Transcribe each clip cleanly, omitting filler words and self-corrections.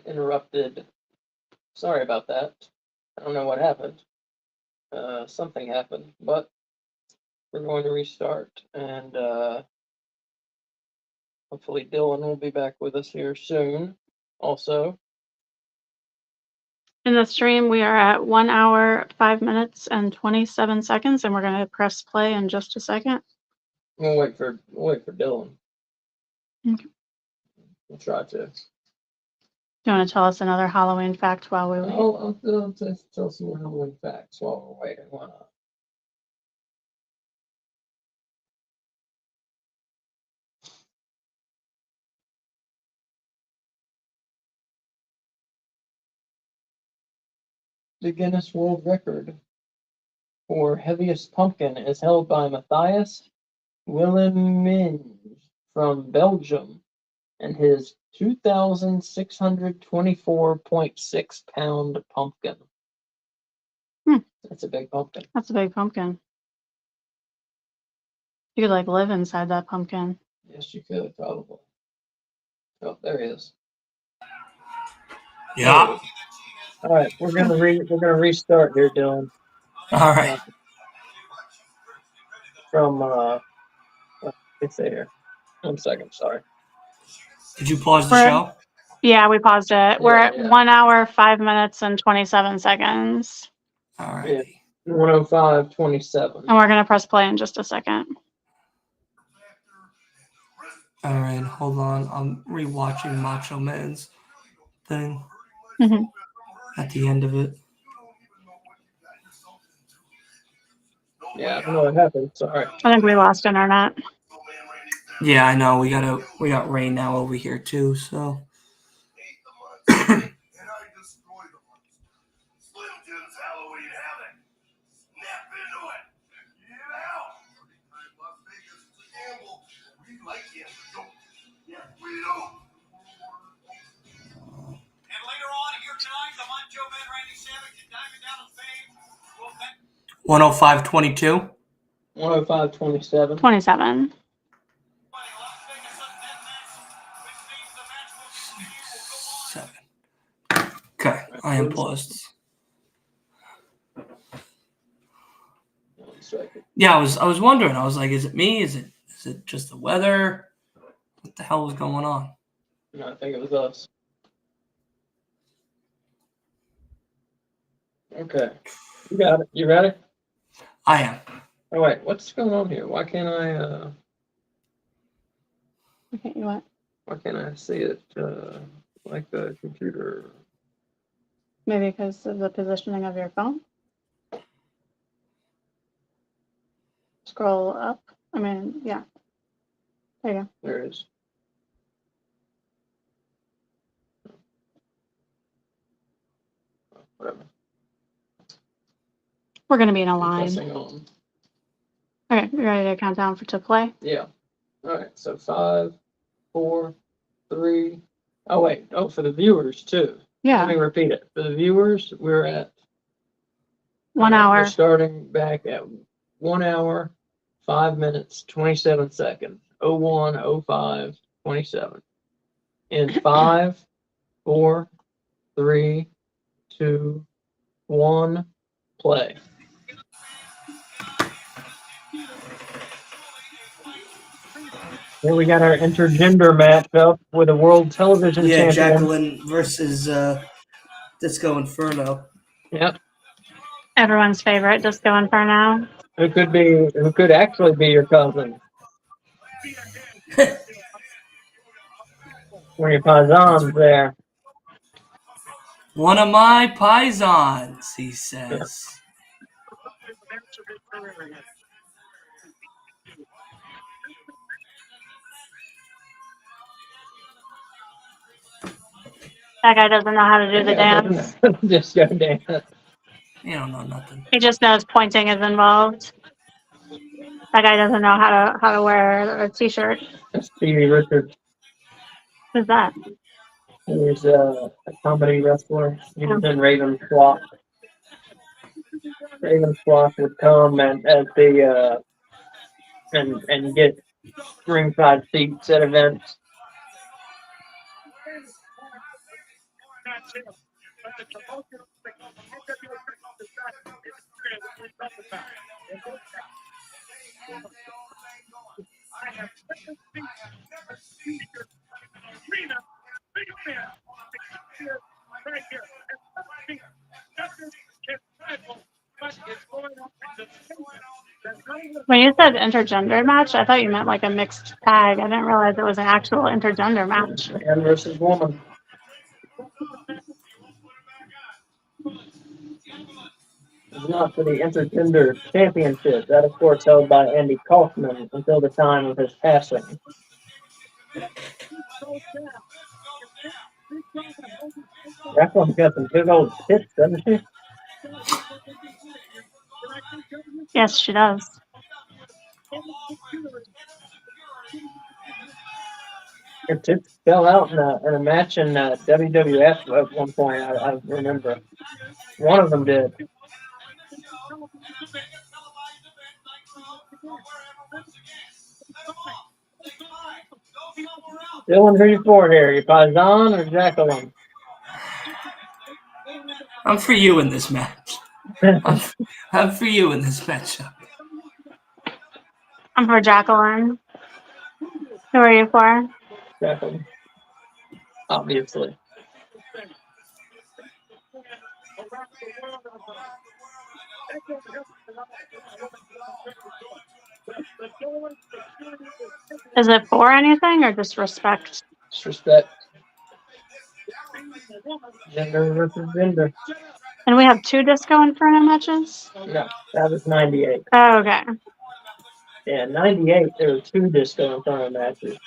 got interrupted. Sorry about that. I don't know what happened. Something happened, but we're going to restart, and hopefully Dylan will be back with us here soon. Also, In the stream, we are at 1 hour, 5 minutes, and 27 seconds, and we're going to press play in just a second. we'll wait for Dylan. Okay. We'll try to. Do you want to tell us another Halloween fact while we wait? I'll tell some more Halloween facts while we're waiting. Why not? The Guinness World Record for heaviest pumpkin is held by Matthias Willemins from Belgium and his 2,624.6 pound pumpkin. That's a big pumpkin. That's a big pumpkin. You could like live inside that pumpkin. Yes, you could probably. Oh, there he is. Yeah. All right, we're gonna restart here, Dylan. All right. From let's see here. 1 second, sorry. Did you pause the show? Yeah, we paused it. We're at Yeah. 1 hour, 5 minutes, and 27 seconds. All right. 105:27. And we're going to press play in just a second. All right, hold on. I'm rewatching Macho Man's thing at the end of it. Yeah, I don't know what happened. Sorry. I think we lost internet. Yeah, I know. We got rain now over here too, so. And later on here tonight, the Macho Man Randy Savage and Diamond Dallas Page will bet 105.22. 105:27. 27. Okay, I am paused. 1 second. Yeah, I was wondering. I was like, is it me? Is it just the weather? What the hell was going on? No, I think it was us. Okay. You got it. You ready? I am. Oh wait, what's going on here? Why can't I Okay, you what? why can't I see it like the computer? Maybe because of the positioning of your phone? Scroll up. I mean, yeah. There you go. There it is. Whatever. We're going to be in a line. Pressing on. Okay, you ready to count down to play? Yeah. All right. So 5, 4, 3. Oh wait. Oh, for the viewers too. Yeah. Let me repeat it. For the viewers, we're at 1 hour. We're starting back at 1 hour, 5 minutes, 27 seconds. 01:05:27. In 5, 4, 3, 2, 1, play. Here we got our intergender matchup with a world television champion. Jacqueline versus Disco Inferno. Yep. Everyone's favorite, Disco Inferno. Who could actually be your cousin? One of your paisans there. One of my paisans, he says. That guy doesn't know how to do the dance. Disco dance. You don't know nothing. He just knows pointing is involved. That guy doesn't know how to wear a t-shirt. That's Stevie Richards. Who's that? He's a comedy wrestler. He was in Raven's Flock. Raven's Flock would come and at the and get ringside seats at events. When you said intergender match, I thought you meant like a mixed tag. I didn't realize it was an actual intergender match. Man versus woman. It's not for the intergender championship. That, of course, held by Andy Kaufman until the time of his passing. Jacqueline's got some big old tits, doesn't she? Yes, she does. Her tits fell out in a match in WWF at one point. I remember. One of them did. Dylan, who you for here? You Paisan or Jacqueline? I'm for you in this match. I'm for you in this matchup. I'm for Jacqueline. Who are you for? Jacqueline. Obviously. Is it for anything or just respect? Disrespect. Gender versus gender. And we have 2 Disco Inferno matches? No, that was 98. Oh, okay. Yeah, 98, there were 2 Disco Inferno matches.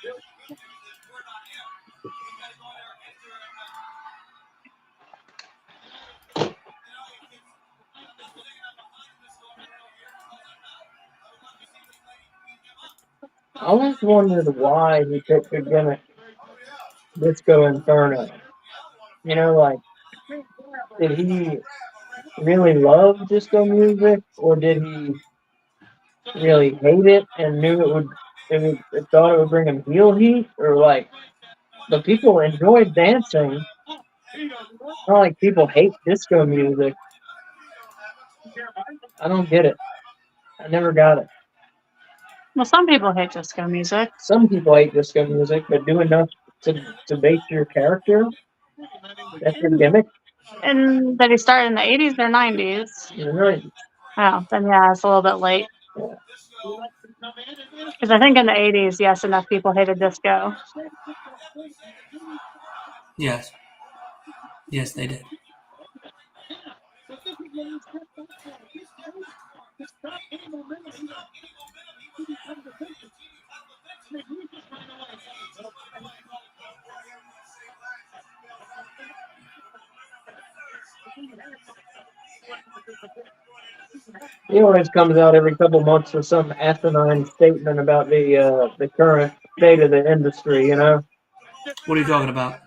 I always wondered why he picked the gimmick Disco Inferno. You know, like, did he really love disco music, or did he really hate it and knew it thought it would bring him heel heat, or like, the people enjoyed dancing. It's not like people hate disco music. I don't get it. I never got it. Well, some people hate disco music. Some people hate disco music, but do enough to base your character. That's your gimmick. And did he start in the 80s or 90s? You're right. Oh, then yeah, it's a little bit late. Because I think in the 80s, yes, enough people hated disco. Yes. Yes, they did. He always comes out every couple months with some asinine statement about the current state of the industry. You know, What are you talking about?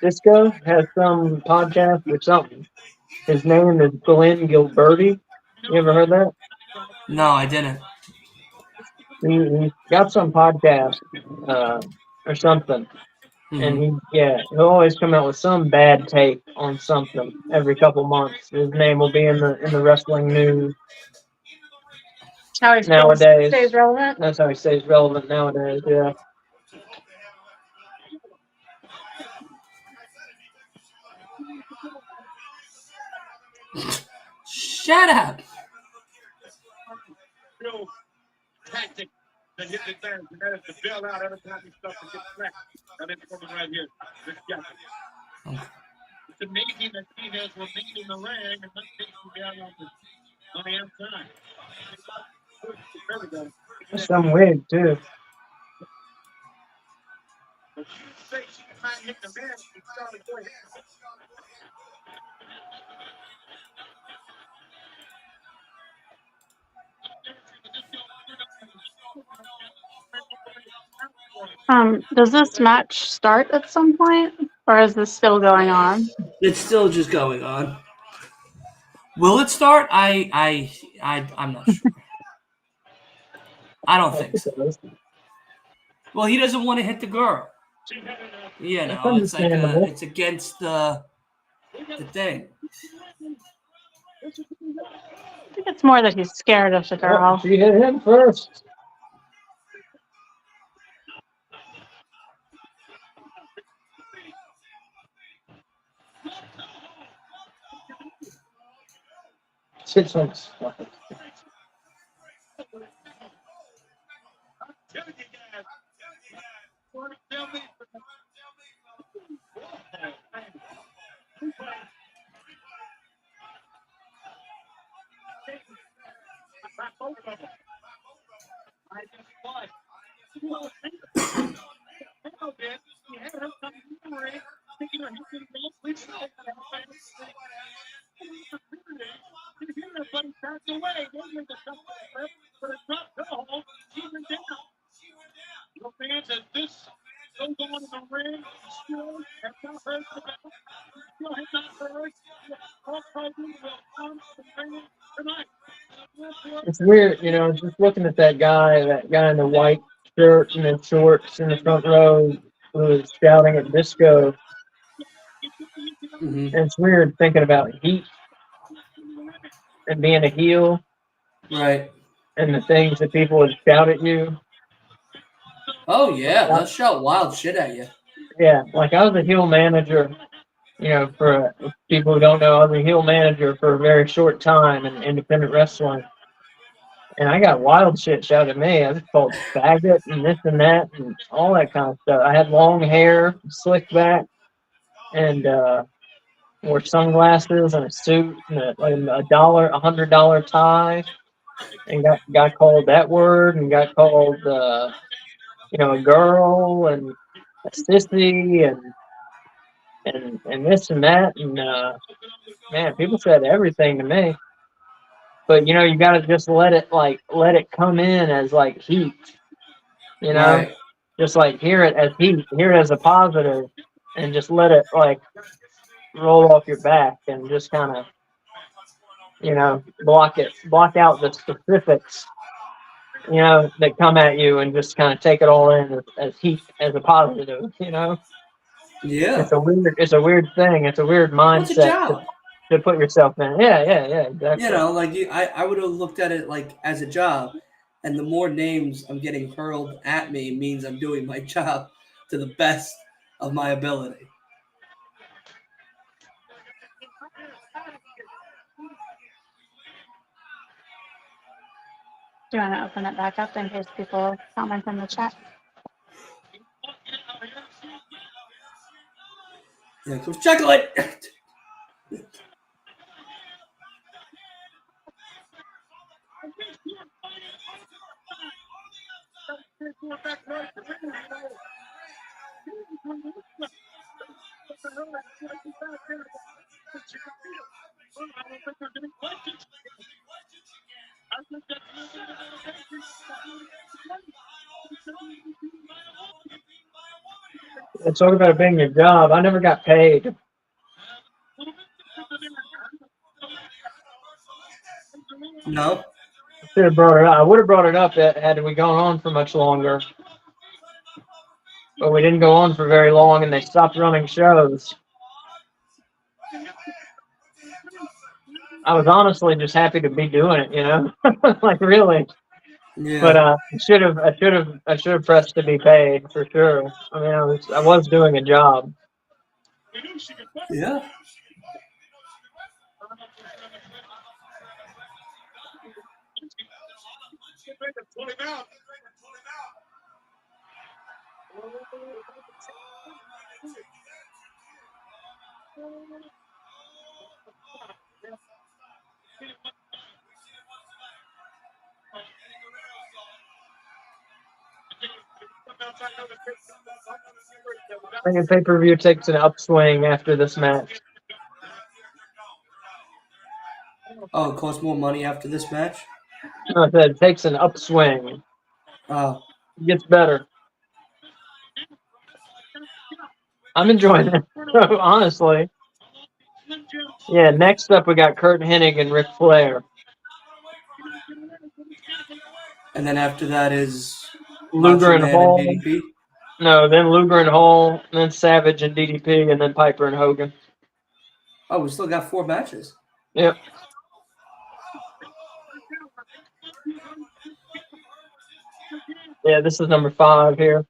Disco has some podcast or something. His name is Glenn Gilberti. You ever heard that? No, I didn't. He's got some podcast or something, and he'll always come out with some bad take on something every couple months. His name will be in the wrestling news How he nowadays. stays relevant. That's how he stays relevant nowadays. Yeah. Shut up. Tactic to hit the fans, and that is to bail out every time he stuff to get smacked. Now this woman right here, this guy. It's amazing that he has remained in the ring and not taken down on the outside. There we go. Some wig too. But you say she can try and hit the man, she's trying to go ahead. Does this match start at some point, or is this still going on? It's still just going on. Will it start? I'm not sure. I don't think so. Well, he doesn't want to hit the girl. You know, it's like understandable. it's against the The thing. I think it's more that he's scared of the girl. She hit him first. Sits on his fucking. It's weird, you know, just looking at that guy in the white shirt and the shorts in the front row who was shouting at Disco. Mm-hmm. And it's weird thinking about Heat and being a heel. Right. And the things that people would shout at you. Oh, yeah. They'll shout wild shit at you. Yeah, like I was a heel manager, you know, for people who don't know, I was a heel manager for a very short time in independent wrestling. And I got wild shit shouted at me. I was called faggot and this and that and all that kind of stuff. I had long hair, slicked back, and wore sunglasses and a suit and a $100 tie, and got called that word and got called you know, a girl and a sissy and this and that, and man, people said everything to me. But you know, you gotta just let it come in as like heat, you know, Right. just like hear it as heat, hear it as a positive, and just let it like roll off your back and just kind of, you know, block out the specifics, you know, that come at you, and just kind of take it all in as heat, as a positive, you know. Yeah. It's a weird thing. It's a weird What's a mindset job? to put yourself in. Yeah, exactly. You know, like I would have looked at it like as a job, and the more names I'm getting hurled at me means I'm doing my job to the best of my ability. Do you want to open it back up in case people comment in the chat? Here comes chocolate. It's talking about it being your job. I never got paid. No. Should have brought it up. I would have brought it up had we gone on for much longer. But we didn't go on for very long, and they stopped running shows. I was honestly just happy to be doing it, you know, like really. Yeah. But I should have pressed to be paid for sure. I mean, I was doing a job. Yeah. I think the pay-per-view takes an upswing after this match. Oh, it costs more money after this match? No, I said it takes an upswing. Oh. It gets better. I'm enjoying it, honestly. Yeah, next up we got Kurt Hennig and Ric Flair. And then after that is Luger Macho and Man Hall. and DDP? No, then Luger and Hall, then Savage and DDP, and then Piper and Hogan. Oh, we still got 4 matches. Yep. Yeah, this is number 5 here.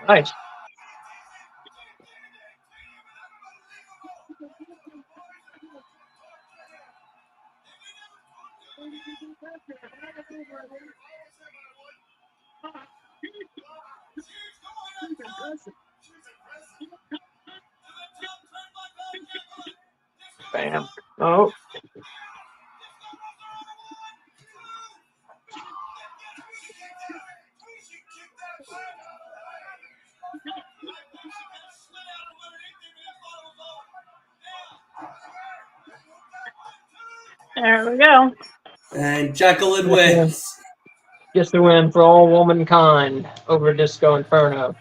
Nice. Bam. Oh. There we go. And Jacqueline wins. Gets the win for all womankind over Disco Inferno.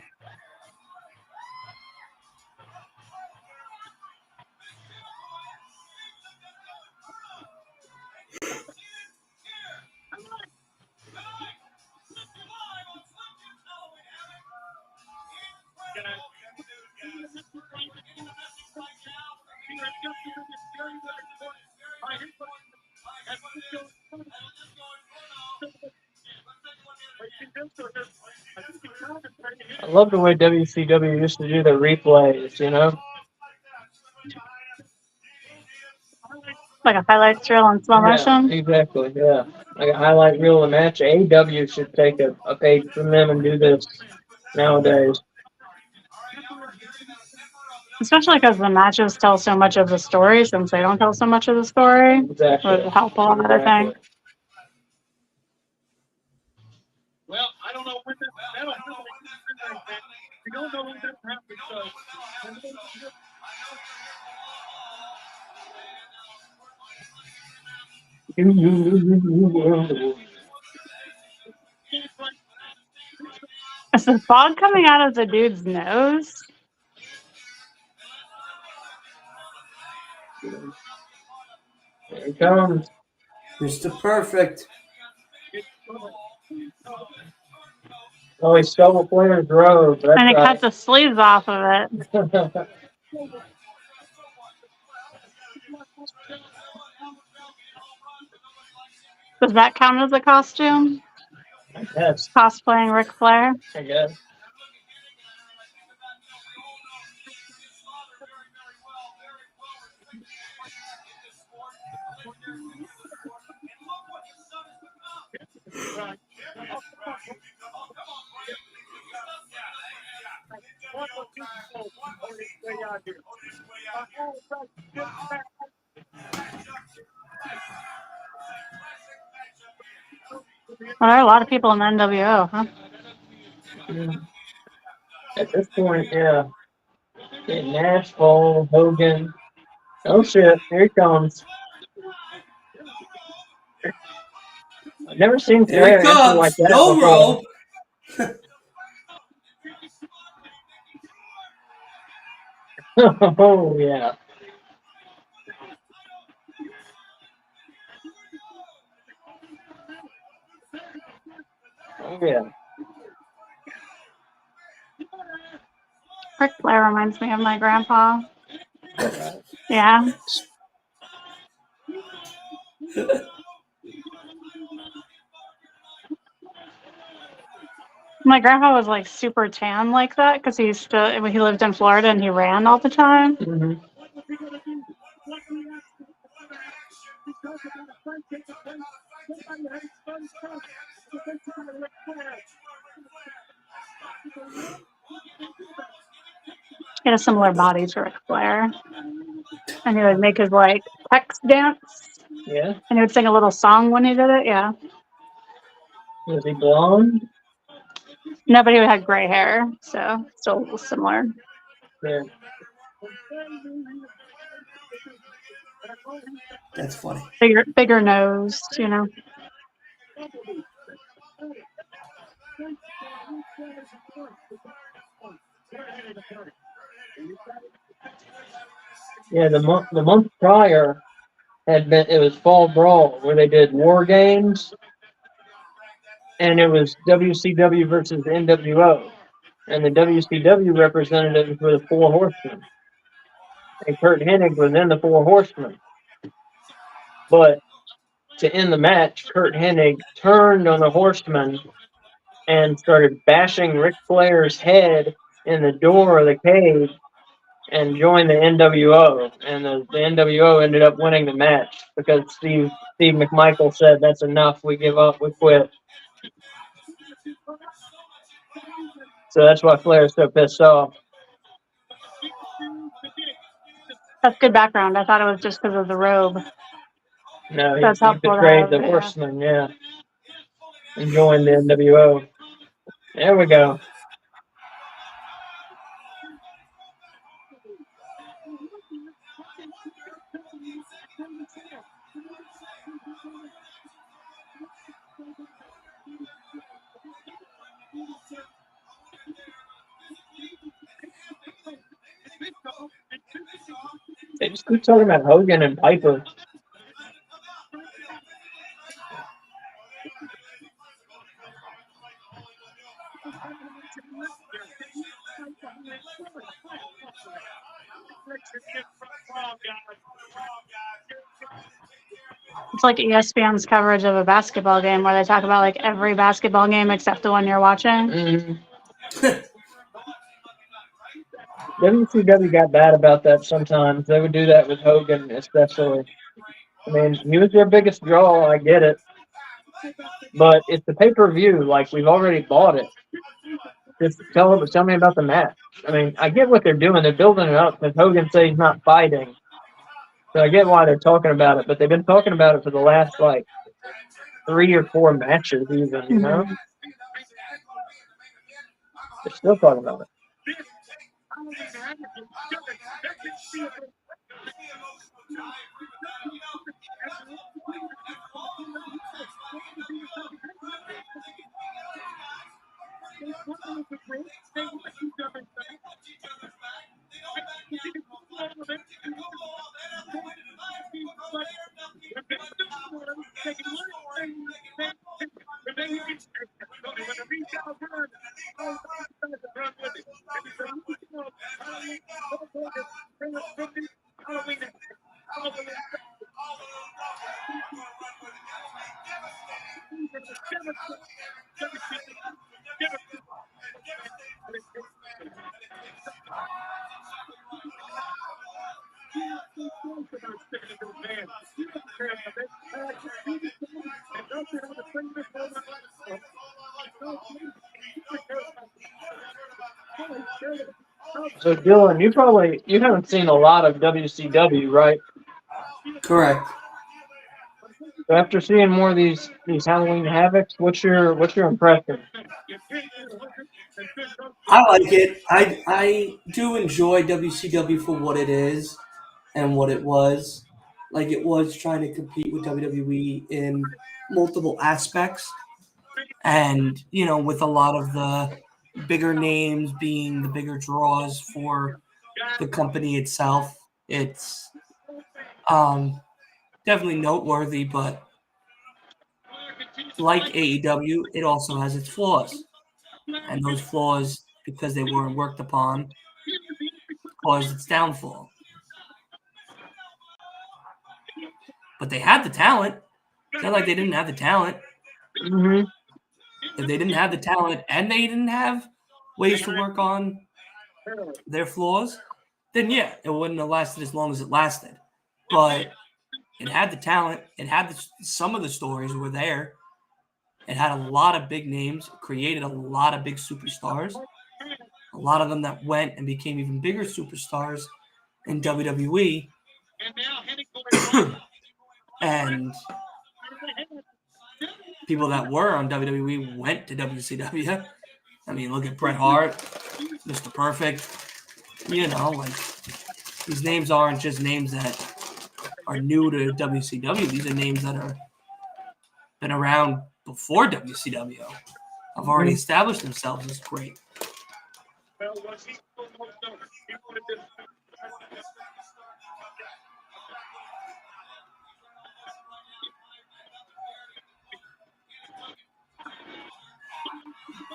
I love the way WCW used to do their replays, you know? Like a highlights reel in slow motion. Exactly, yeah. Like a highlight reel of the match. AEW should take a page from them and do this nowadays. Especially because the matches tell so much of the story, since they don't tell so much of the story. Exactly. Would help a lot, I think. Well, I don't know when that that'll happen. We don't know when that happens, so. Is the fog coming out of the dude's nose? Here he comes. Mr. Perfect. Oh, he stole a player's robe. That's And he right. cut the sleeves off of it. Does that count as a costume? I guess. Cosplaying Ric Flair? I guess. Well, there are a lot of people in the NWO, huh? At this point, yeah. Nash, Cole, Hogan. Oh shit, here he comes. I've never seen Here Flair he enter like comes. that No before. rope. Oh yeah. Oh yeah. Ric Flair reminds me of my grandpa. Yeah. My grandpa was like super tan like that because he lived in Florida and he ran all the time. Mm-hmm. He had a similar body to Ric Flair. And he would make his like pecs dance. Yeah. And he would sing a little song when he did it, yeah. Was he blonde? Nobody had gray hair, so still a little similar. Yeah. That's funny. Bigger nose, you know. Yeah, the month prior it was Fall Brawl where they did War Games, and it was WCW versus NWO. and the WCW representatives were the Four Horsemen. And Kurt Hennig was in the Four Horsemen. But to end the match, Kurt Hennig turned on the Horsemen and started bashing Ric Flair's head in the door of the cage and joined the NWO. And the NWO ended up winning the match because Steve McMichael said, "That's enough. We give up. We quit." So that's why Flair's so pissed off. That's good background. I thought it was just because of the robe. No, That's he helpful to betrayed have, the yeah. Horsemen, yeah, and joined the NWO. There we go. They just keep talking about Hogan and Piper. It's like ESPN's coverage of a basketball game where they talk about like every basketball game except the one you're watching. Mm-hmm. WCW got bad about that sometimes. They would do that with Hogan, especially. I mean, he was their biggest draw. I get it, but it's the pay-per-view. Like, we've already bought it. Just tell me about the match. I mean, I get what they're doing. They're building it up because Hogan says he's not fighting. So I get why they're talking about it, but they've been talking about it for the last like 3 or 4 matches, even. You know, they're still talking about it. So Dylan, you haven't seen a lot of WCW, right? Correct. So after seeing more of these Halloween Havocs, what's your impression? I like it. I do enjoy WCW for what it is and what it was. Like, it was trying to compete with WWE in multiple aspects. And, with a lot of the bigger names being the bigger draws for the company itself, it's definitely noteworthy, but like AEW, it also has its flaws. And those flaws, because they weren't worked upon, caused its downfall. But they had the talent. It's not like they didn't have the talent. Mm-hmm. If they didn't have the talent and they didn't have ways to work on their flaws, then yeah, it wouldn't have lasted as long as it lasted. But it had the talent. It had some of the stories were there. It had a lot of big names. It created a lot of big superstars. A lot of them that went and became even bigger superstars in WWE. And people that were on WWE went to WCW. I mean, look at Bret Hart, Mr. Perfect. Like, these names aren't just names that are new to WCW. These are names that are been around before WCW. Have already established themselves as great.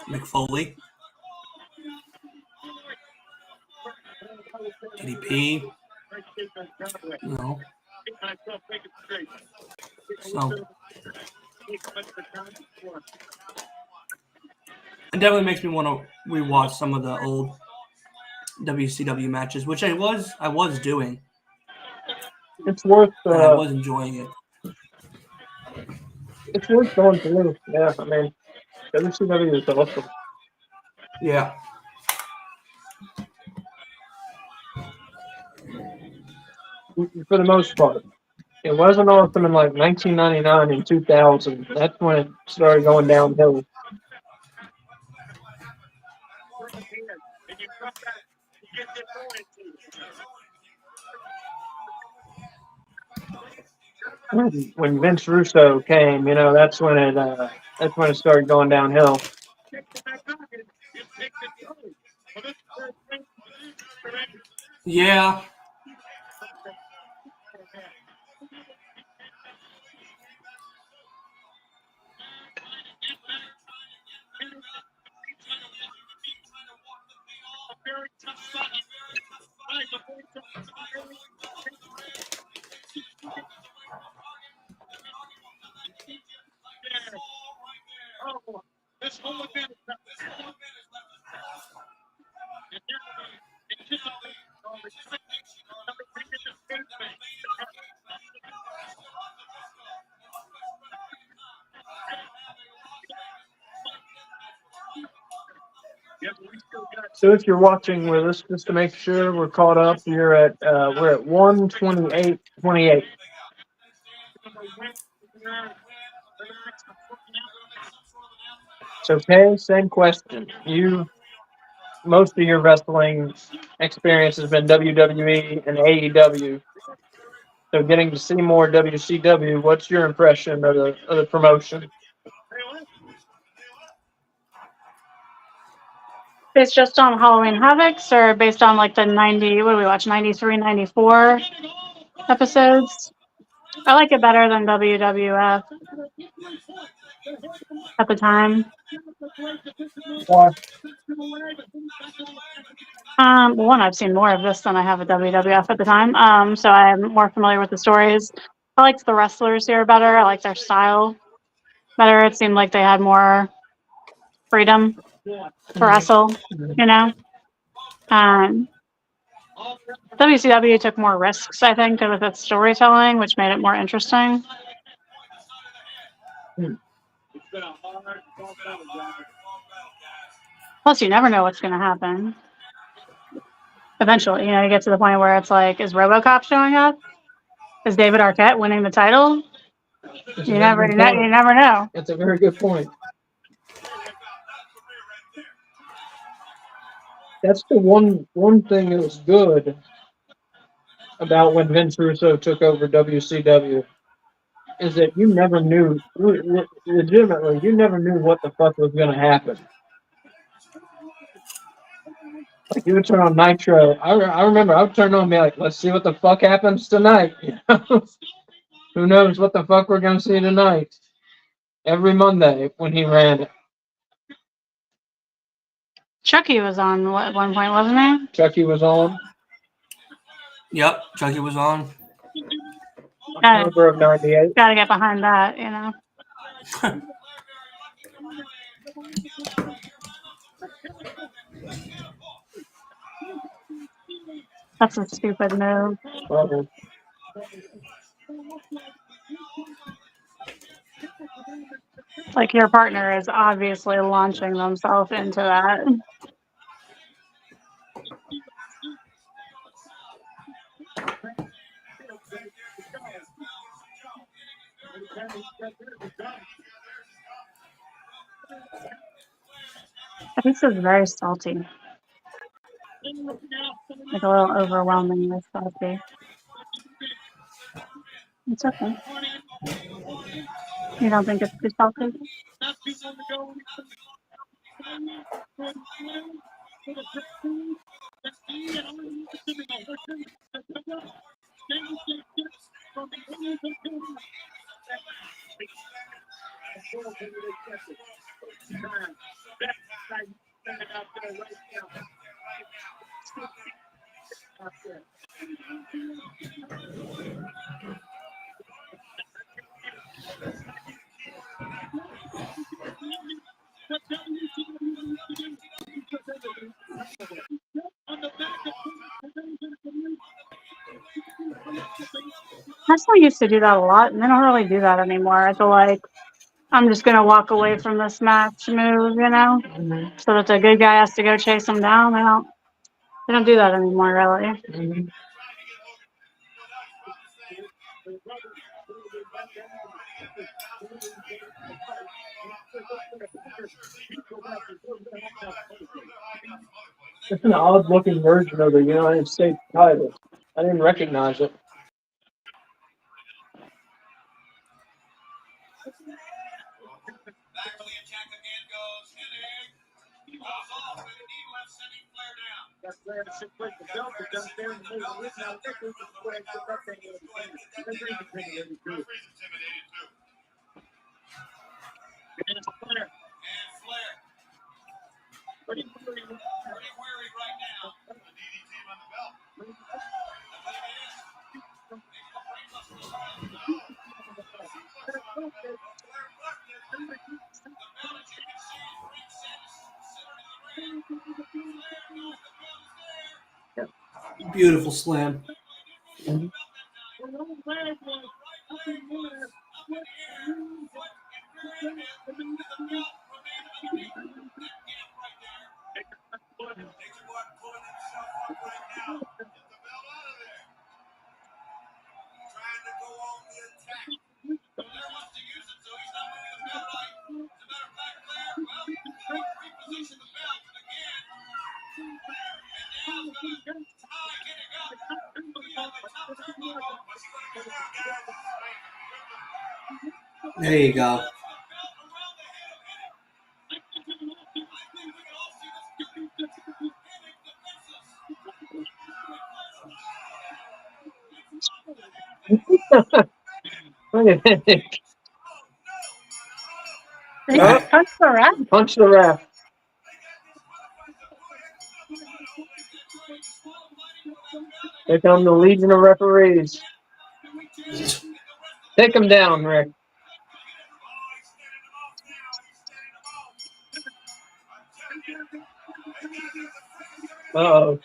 Mick Foley. KDP. You know. So it definitely makes me want to rewatch some of the old WCW matches, which I was doing, It's worth and I was enjoying it. it's worth going through. Yeah, I mean, WCW is awesome. Yeah. For the most part. It wasn't awesome in like 1999 and 2000. That's when it started going downhill. When Vince Russo came, that's when it started going downhill. Yeah. This whole event So if you're watching with us, just to make sure we're caught up, we're at 128.28. So Kay, same question. Most of your wrestling experience has been WWE and AEW. So getting to see more WCW, what's your impression of the promotion? Based just on Halloween Havocs or based on like the 90, what do we watch, 93, 94 episodes? I like it better than WWF at the time. Why? One, I've seen more of this than I have of WWF at the time. So I'm more familiar with the stories. I liked the wrestlers here better. I like their style better. It seemed like they had more freedom to wrestle, you know. WCW took more risks, I think, with its storytelling, which made it more interesting. Plus, you never know what's going to happen. Eventually, you get to the point where it's like, is RoboCop showing up? Is David Arquette winning the title? You never know. That's a very good point. That's the one thing that was good about when Vince Russo took over WCW is that you never knew, legitimately, you never knew what the fuck was going to happen. Like you would turn on Nitro. I remember I would turn on and be like, let's see what the fuck happens tonight. Who knows what the fuck we're going to see tonight? Every Monday when he ran it. Chucky was on at one point, wasn't he? Chucky was on. Yep. Chucky was on. October of 98. Gotta get behind that, That's a stupid move. Uh-oh. Like your partner is obviously launching themselves into that. This is very salty. Like a little overwhelmingly salty. It's okay. You don't think it's too salty? I still used to do that a lot, and they don't really do that anymore. I feel like I'm just gonna walk away from this match move, you know, so that the good guy has to go chase him down. They don't do that anymore, really. Mm-hmm. It's an odd looking version of the United States title. I didn't recognize it. Back to the attack again goes Havoc. Goes off with a knee left, sending Flair down. Got Flair to sit with the belt, but down there in the middle is now Nicholas with the right to left hand. Referee's intimidated too. And Flair. Pretty weary right now. The DDT on the belt. Beautiful slam. Mm-hmm. There you go. Look at that. He Oh, punched the ref. punch the ref. Here come the Legion of Referees. Take him down, Rick. Uh-oh.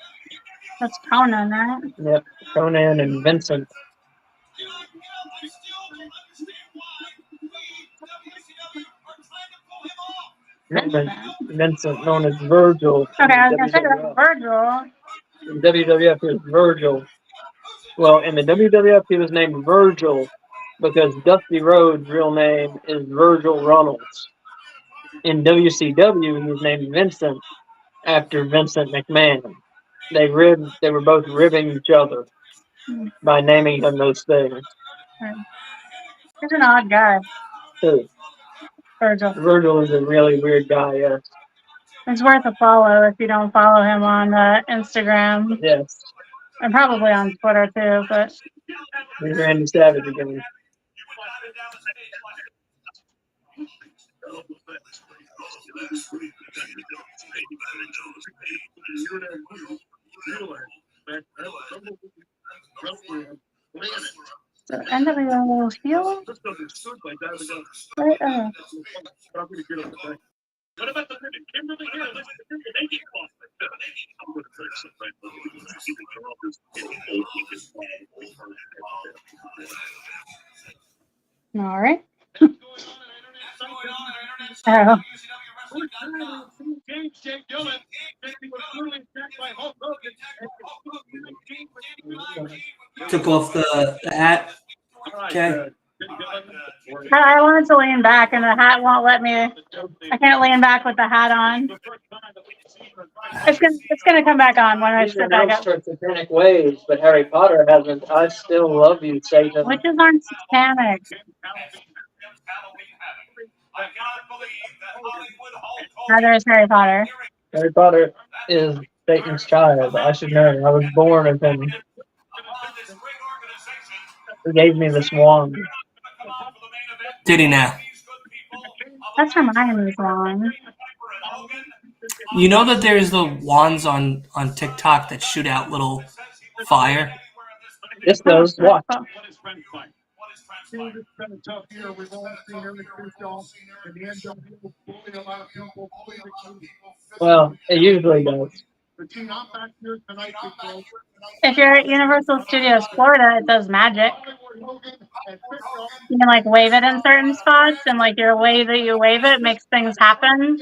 That's Conan, right? Yep, Conan and Vincent. Vincent, known as Virgil. Okay, I was gonna say that's Virgil. In WWF, he was Virgil. Well, in the WWF, he was named Virgil because Dusty Rhodes' real name is Virgil Runnels. In WCW, he was named Vincent after Vincent McMahon. They were both ribbing each other by naming him those things. He's an odd guy. Who? Virgil. Virgil is a really weird guy, yes. It's worth a follow if you don't follow him on Instagram. Yes. And probably on Twitter too, but He's Randy Savage again. NWO heel? Right, What about the women? Kimberly Hill, they get all right. James J. Dillon was brutally attacked by Hulk Hogan. Took off the hat. Okay. I wanted to lean back, and the hat won't let me. I can't lean back with the hat on. It's gonna come back on when I sit back up. Satanic ways, but Harry Potter hasn't. I still love you, Satan. Witches aren't satanic. Neither is Harry Potter. Harry Potter is Satan's child. I should know. I was born of him. He gave me this wand. Did he now? That's Hermione's wand. You know that there's the wands on TikTok that shoot out little Fire. Discos, watch. Oh, What is transpired? It's been a tough year. We've all seen every show. And the NWO bully a lot of people. Well, it usually does. But Gene, I'm back here tonight because if you're at Universal Studios Florida, it does magic. Hollywood Hogan and Chris Hogan You can like wave it in certain spots, and like your way that you wave it makes things happen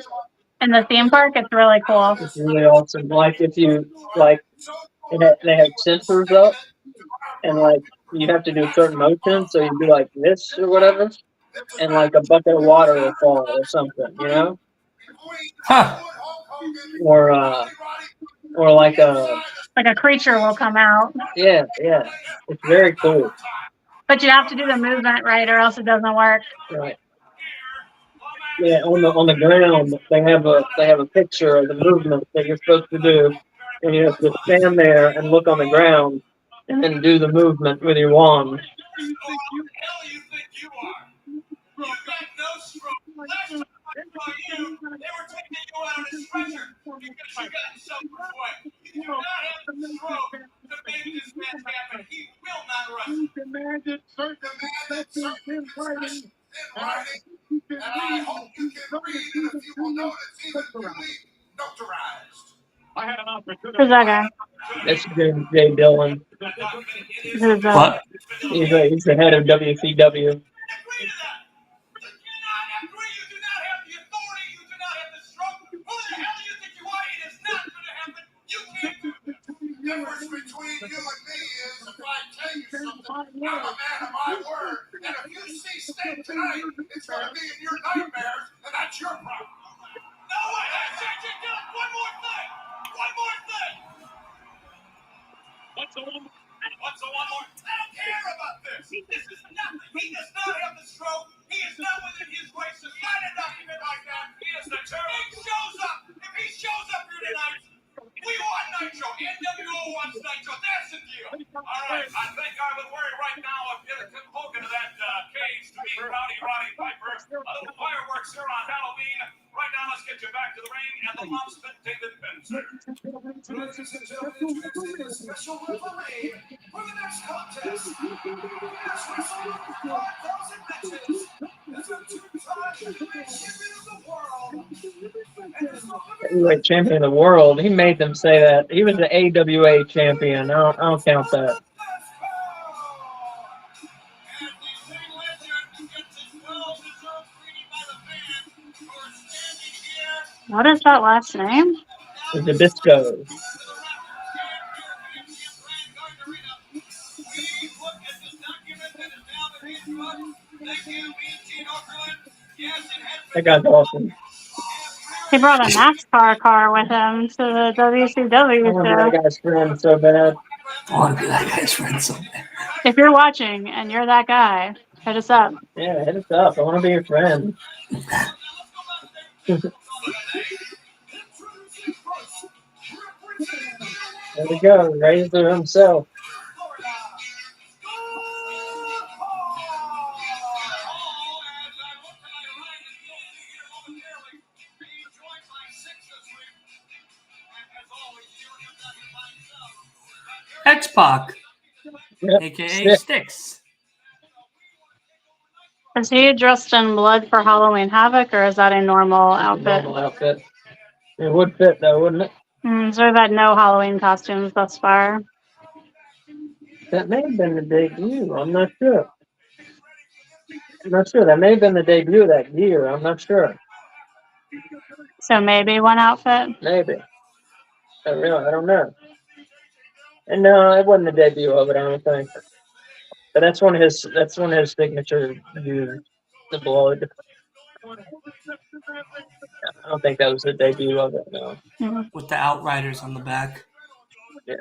in the theme park. It's really cool. It's really awesome. Like if you like, they have sensors up, and like you have to do certain motions. So you do like this or whatever, and like a bucket of water will fall or something, you know, Huh. or like a Like a creature will come out, yeah. It's very cool. but you have to do the movement right, or else it doesn't work. Right. Yeah, on the ground they have a picture of the movement that you're supposed to do, and you have to stand there and look on the ground and then do the movement with your wand. he demanded certain things in writing. And I hope you can read it if you will notice even notarized. I had an opportunity. Who's that guy? That's Jay Dillon. Who's What? He's the head of WCW. The difference between you and me is if I tell you something, I'm a man of my word. And if you see Sting tonight, it's going to be in your nightmares, and that's your problem. No way! One more thing! What's the one more? I don't care about this. This is nothing. He does not have the stroke. He is not within his rights to sign a document like that. He is the term. If he shows up here tonight, we want Nitro. NWO wants Nitro. That's the deal. All right. I think I would worry right now if you had come poking to that cage to meet Rowdy Piper. A little fireworks here on Halloween. Right now, let's get you back to the ring and the monster David Benson. Ladies and gentlemen, introducing the special referee for the next contest. Yes, wrestling 5,000 matches. Is a two-time heavyweight champion of the world. Heavyweight champion of the world. He made them say that. He was the AWA champion. I don't count that. What is that last name? It's the Disco. That guy's awesome. He brought a NASCAR car with him to the I WCW want to be show. that guy's friend so bad. I want to be that guy's friend so bad. If you're watching and you're that guy, hit us up. Yeah, hit us up. I want to be your friend. There we go. Razor himself. X-Pac, Yep. a.k.a. Sticks. Is he dressed in blood for Halloween Havoc, or is that a normal outfit? Normal outfit. It would fit though, wouldn't it? So we've had no Halloween costumes thus far. That may have been the debut. I'm not sure. That may have been the debut of that year. I'm not sure. So maybe one outfit. Maybe. I don't know. And no, it wasn't the debut of it. I don't think. But that's one of his signature views. The blood. I don't think that was the debut of it. No. With the Outriders on the back. Yeah.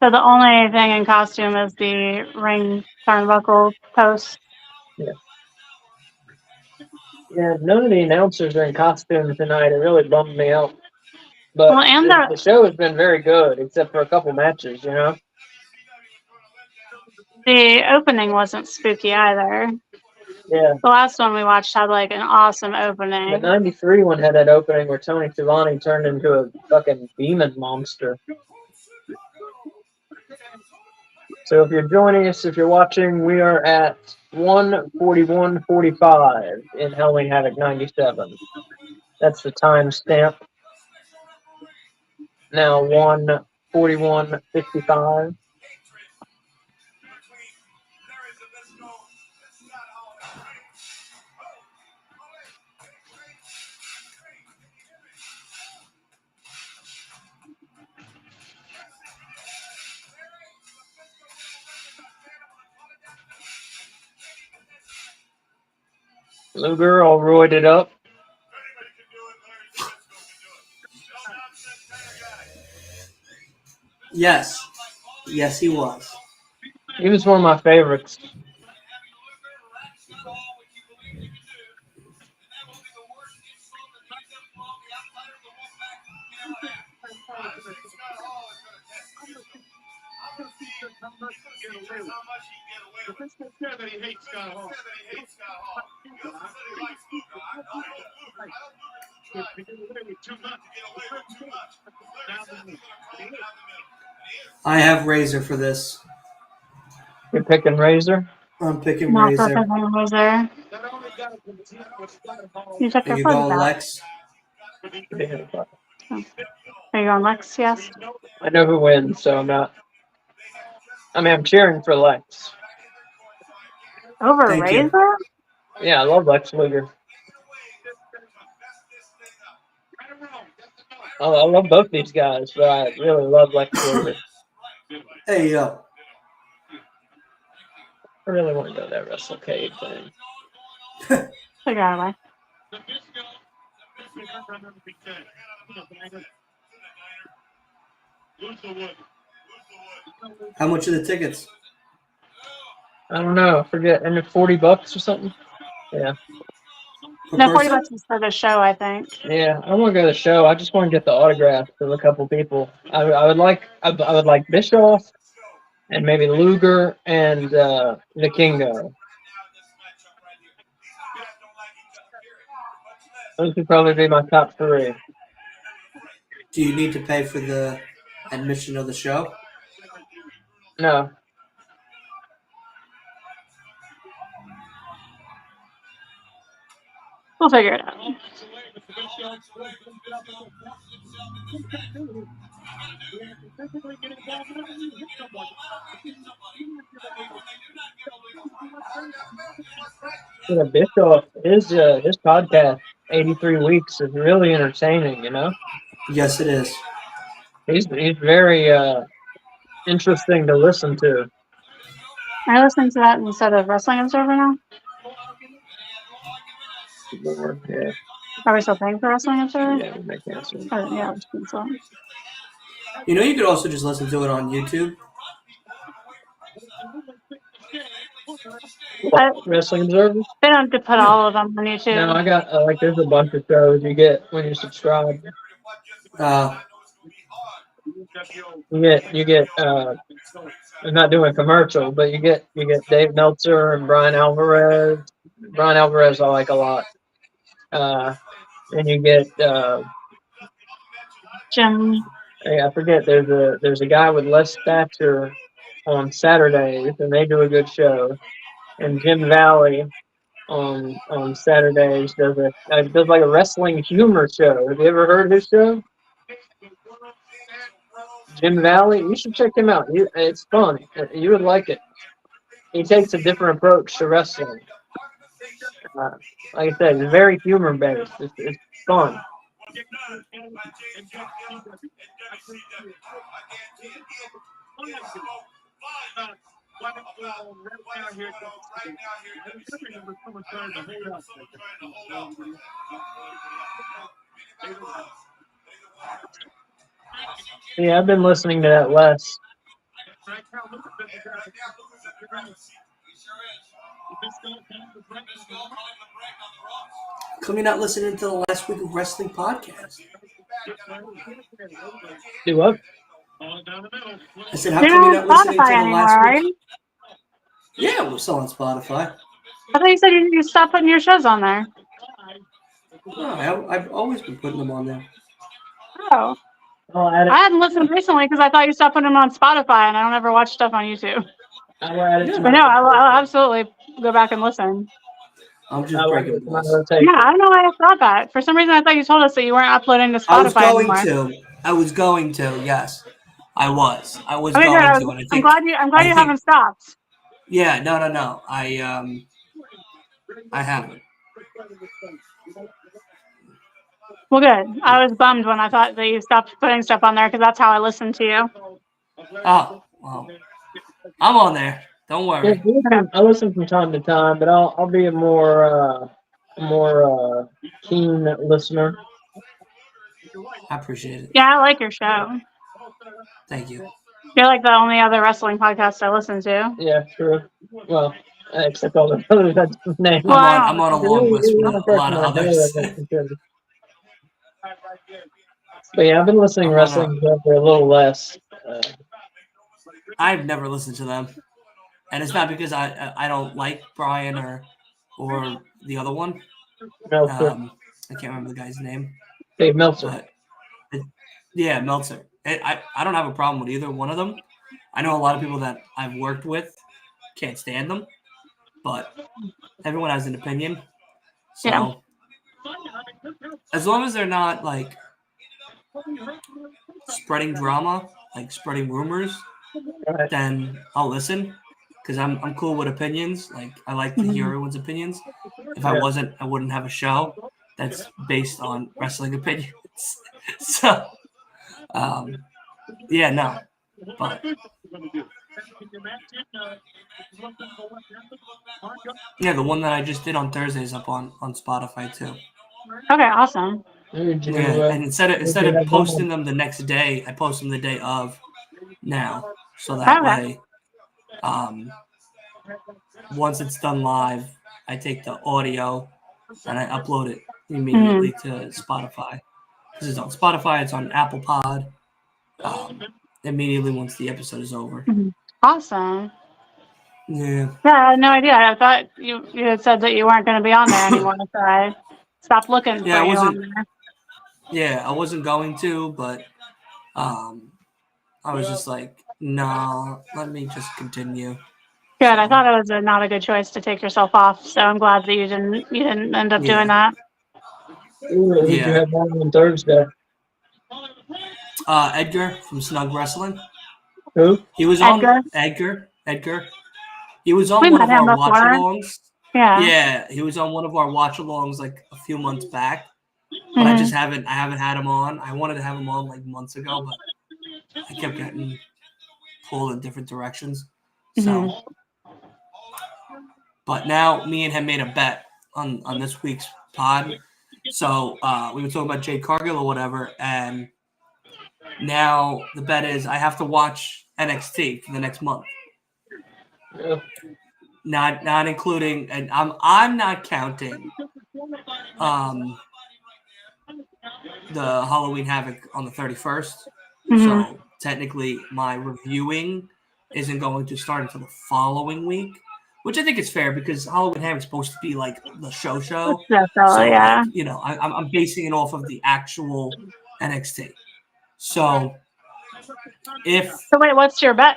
So the only thing in costume is the ring turnbuckle post. Yeah. Yeah. None of the announcers are in costume tonight. It really bummed me out. But Well, and the show has been very good, except for a couple matches. You know. the opening wasn't spooky either. Yeah. The last one we watched had like an awesome opening. The '93 one had that opening where Tony Schiavone turned into a fucking demon monster. So if you're joining us, if you're watching, we are at 1:41:45 in Halloween Havoc 97. That's the timestamp. Now 1:41:55. Luger all roided up. Yes. Yes, he was. He was one of my favorites. Said that he hates Scott Hall. To get away with too much. I have Razor for this. You're picking Razor. I'm picking Not Razor. perfect one was there. Not only got to compete with Scott Hall, You took Are your you foot going out. Lex? Are you on Lex? Yes. I know who wins, so I'm not. I mean, I'm cheering for Lex. Over Thank you. Razor? Yeah, I love Lex Luger. I love both these guys, but I really love Lex Luger. Hey, yo. I really want to go that WrestleCade thing. Figure out a way. How much are the tickets? I don't know. I forget. And $40 or something. Yeah. Per No, 40 person? bucks is for the show, I think. Yeah, I want to go to the show. I just want to get the autographs of a couple people. I would like Bischoff and maybe Luger and the Kingo. Those would probably be my top three. Do you need to pay for the admission of the show? No. We'll figure it out. Yeah, Bischoff, his podcast, 83 Weeks, is really entertaining, you know? Yes, it is. He's very interesting to listen to. Are you listening to that instead of Wrestling Observer now? Yeah, Are we still paying for Wrestling Observer? yeah, make answer. Yeah, I think so. You know, you could also just listen to it on YouTube. Wrestling Observer? They don't have to put all of them on YouTube. No, I got there's a bunch of shows you get when you subscribe. You get I'm not doing a commercial, but you get Dave Meltzer and Brian Alvarez. Brian Alvarez I like a lot. And you get Jim. I forget there's a guy with Les Thatcher on Saturdays and they do a good show. And Jim Valley on Saturdays does like a wrestling humor show. Have you ever heard of his show? Jim Valley, you should check him out. It's fun. You would like it. He takes a different approach to wrestling. Like I said, it's very humor based. It's fun. Yeah, I've been listening to that less. Come you not listening to the last week of wrestling podcast? Do what? I said, how You're come you're not not on listening Spotify to the anymore, last are week? you? Yeah, we're still on Spotify. I thought you said you stopped putting your shows on there. No, I've always been putting them on there. Oh. I'll add I it. hadn't listened recently because I thought you stopped putting them on Spotify, and I don't ever watch stuff on YouTube. I'll add it to But my. no, I'll absolutely go back and listen. I'm just I'll add breaking it to my balls. rotation. Yeah, I don't know why I thought that. For some reason, I thought you told us that you weren't uploading to I was Spotify going anymore. to. I was going to. Yes, I was. I was Okay, good. going to, and I I'm think. glad I you think. haven't stopped. Yeah. No. I haven't. Well, good. I was bummed when I thought that you stopped putting stuff on there because that's how I listened to you. Oh, well, I'm on there. Don't Yeah, worry. I listen from time to time, but I'll be a more keen listener. I appreciate it. Yeah, I like your show. Thank you. You're like the only other wrestling podcast I listen to. Yeah, true. Well, except all the others that's the name. Well, I I'm on a don't. long list The with only a lot person of I know others. that listens to it. But yeah, I've been listening to I'm on a- wrestling for a little less. I've never listened to them, and it's not because I don't like Brian or the other one. Meltzer, I can't remember the guy's name, Dave Meltzer. but yeah, Meltzer. I don't have a problem with either one of them. I know a lot of people that I've worked with can't stand them, but everyone has an opinion. So Yeah. as long as they're not like spreading drama, like spreading rumors, Right. then I'll listen because I'm cool with opinions. Like I like to hear everyone's opinions. If I Yeah. wasn't, I wouldn't have a show that's based on wrestling opinions. So, yeah, no, but yeah, the one that I just did on Thursday is up on Spotify too. Okay, awesome. Did you, Yeah, and instead did of you have one posting them the next day, I post them the day of now, so that Okay. way, once it's done live, I take the audio and I upload it immediately to Spotify. Because it's on Spotify, it's on Apple Pod. Immediately once the episode is over. Awesome. Yeah. Yeah, I had no idea. I thought you had said that you weren't going to be on there anymore, so I stopped looking Yeah, for I you on wasn't. there. Yeah, I wasn't going to, but I was just like, no, let me just continue. Good. So, I thought it was not a good choice to take yourself off, so I'm glad that you didn't end up doing that. Who did you Yeah. have on Thursday? Edgar from Snug Wrestling. Who? He was Edgar? on Edgar. He was on We one met of him our watch before. alongs. Yeah. Yeah, he was on one of our watch alongs like a few months back. But I haven't had him on. I wanted to have him on like months ago, but I kept getting pulled in different directions. So but now me and him made a bet on this week's pod. So we were talking about Jade Cargill or whatever, and now the bet is I have to watch NXT for the next month. Yeah. Not including, and I'm not counting the Halloween Havoc on the 31st. So technically my reviewing isn't going to start until the following week, which I think is fair because Halloween Havoc is supposed to be like the show. So yeah. like, you know, I'm basing it off of the actual NXT. So if So wait, what's your bet?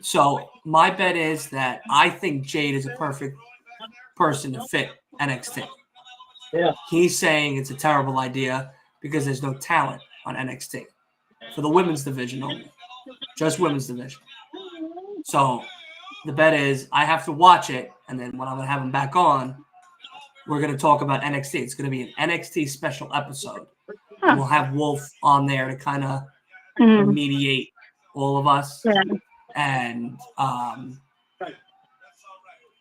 So my bet is that I think Jade is a perfect person to fit NXT. Yeah. He's saying it's a terrible idea because there's no talent on NXT for the women's division only, just women's division. So the bet is I have to watch it, and then when I'm going to have him back on, we're going to talk about NXT. It's going to be an NXT special episode. And we'll have Wolf on there to kind of mediate all of us. Yeah. And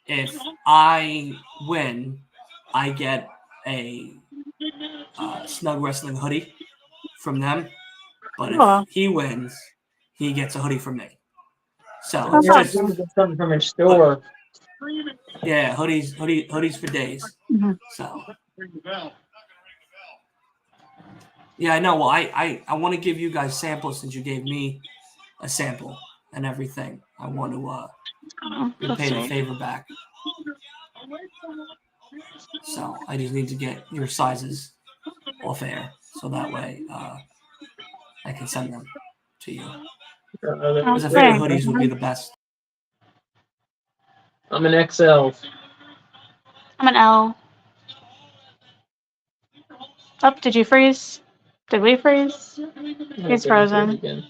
if I win, I get a Snug Wrestling hoodie from them. But if he wins, he gets a hoodie from me. So it's Yeah, just you can get something from his store. yeah, hoodies for days. So yeah, I know. Well, I want to give you guys samples since you gave me a sample and everything. I want to repay the favor back. So I just need to get your sizes off air, so that way I can send them to you. Because Because I figure hoodies would be the best. I'm an XL. I'm an L. Oh, did you freeze? Did we freeze? He's frozen. Again.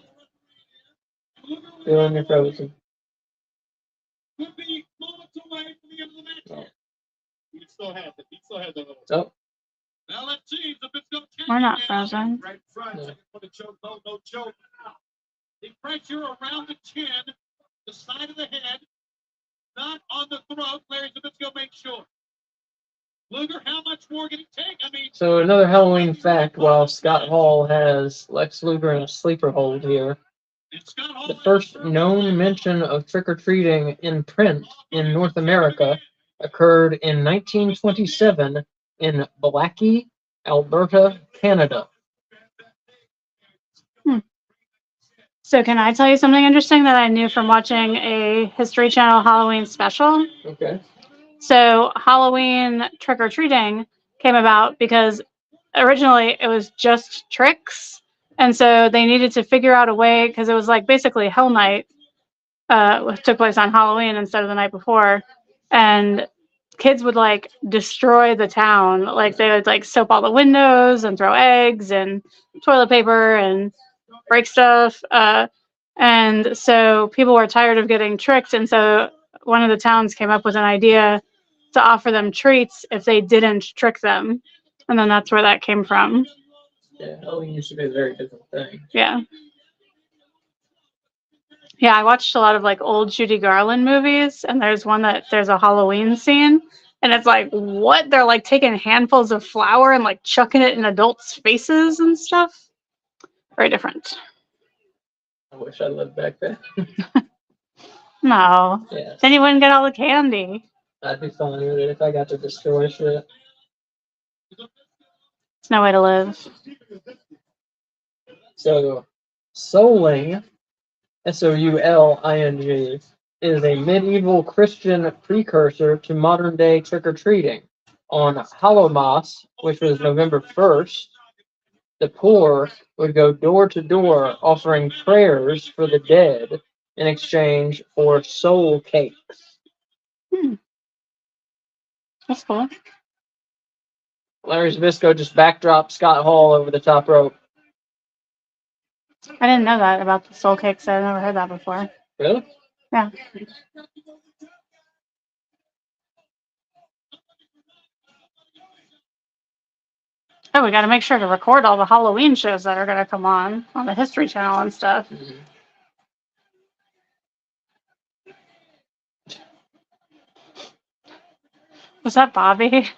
Feeling you're frozen. Could be moments away from the end of the match. Oh. He still has it. He still has it. Oh. Now let's see if it's going to We're not frozen. right front. No. For the choke. No choke. The pressure around the chin, the side of the head, not on the throat. Larry Zbyszko makes sure. Luger, how much more can he take? I mean, So another Halloween fact, while Scott Hall has Lex Luger in a sleeper hold here, it's Scott Hall the first known mention of trick-or-treating in print in North America occurred in 1927 in Blackie, Alberta, Canada. So can I tell you something interesting that I knew from watching a History Channel Halloween special? Okay. So Halloween trick-or-treating came about because originally it was just tricks. And so they needed to figure out a way, because it was like basically Hell Night took place on Halloween instead of the night before. And kids would like destroy the town. Like they would like soap all the windows and throw eggs and toilet paper and break stuff. And so people were tired of getting tricked. And so one of the towns came up with an idea to offer them treats if they didn't trick them. And then that's where that came from. Yeah, Halloween used to be a very different thing. Yeah. Yeah, I watched a lot of like old Judy Garland movies, and there's one that there's a Halloween scene, and it's like, what? They're like taking handfuls of flour and like chucking it in adults' faces and stuff. Very different. I wish I lived back then. No. Yeah, Then you wouldn't get all the candy. I'd be fine with it if I got to destroy shit. It's no way to live. So, souling, Souling, is a medieval Christian precursor to modern day trick or treating. On Hallowmas, which was November 1st, the poor would go door to door offering prayers for the dead in exchange for soul cakes. That's cool. Larry Zbyszko just backdropped Scott Hall over the top rope. I didn't know that about the soul cakes. I've never heard that before. Really? Yeah. Oh, we got to make sure to record all the Halloween shows that are going to come on the History Channel and stuff. Mm-hmm. Was that Bobby?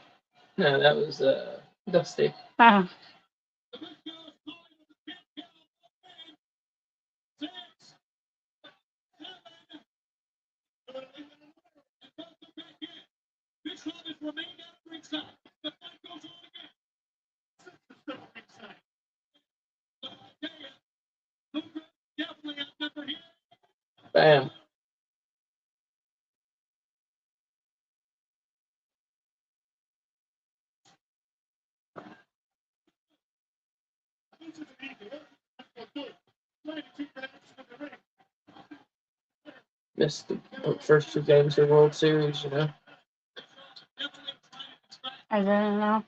No, that was Dusty. Oh. this one is remained out ringside. The fight goes on again. Luger definitely outnumbered here. Bam. Missed the first two games of the World Series, you know. I didn't know.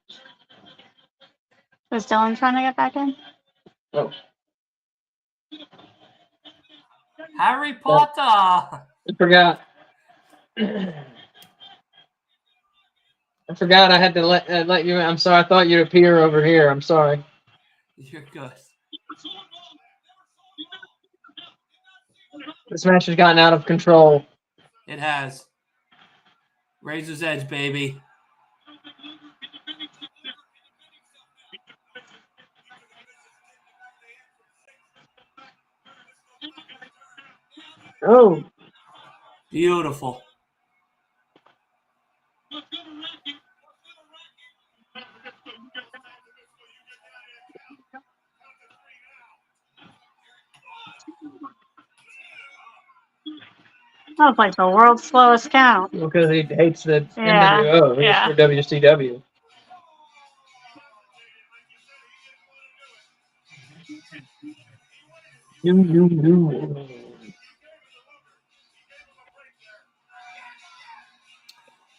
Was Dylan trying to get back in? Oh, Harry Potter. I forgot. I forgot I had to let you. I'm sorry. I thought you'd appear over here. I'm sorry. You're good. This match has gotten out of control. It has. Razor's Edge, baby. Oh, Beautiful. That was like the world's slowest count. because he hates the Yeah, NWO. He's yeah. for WCW.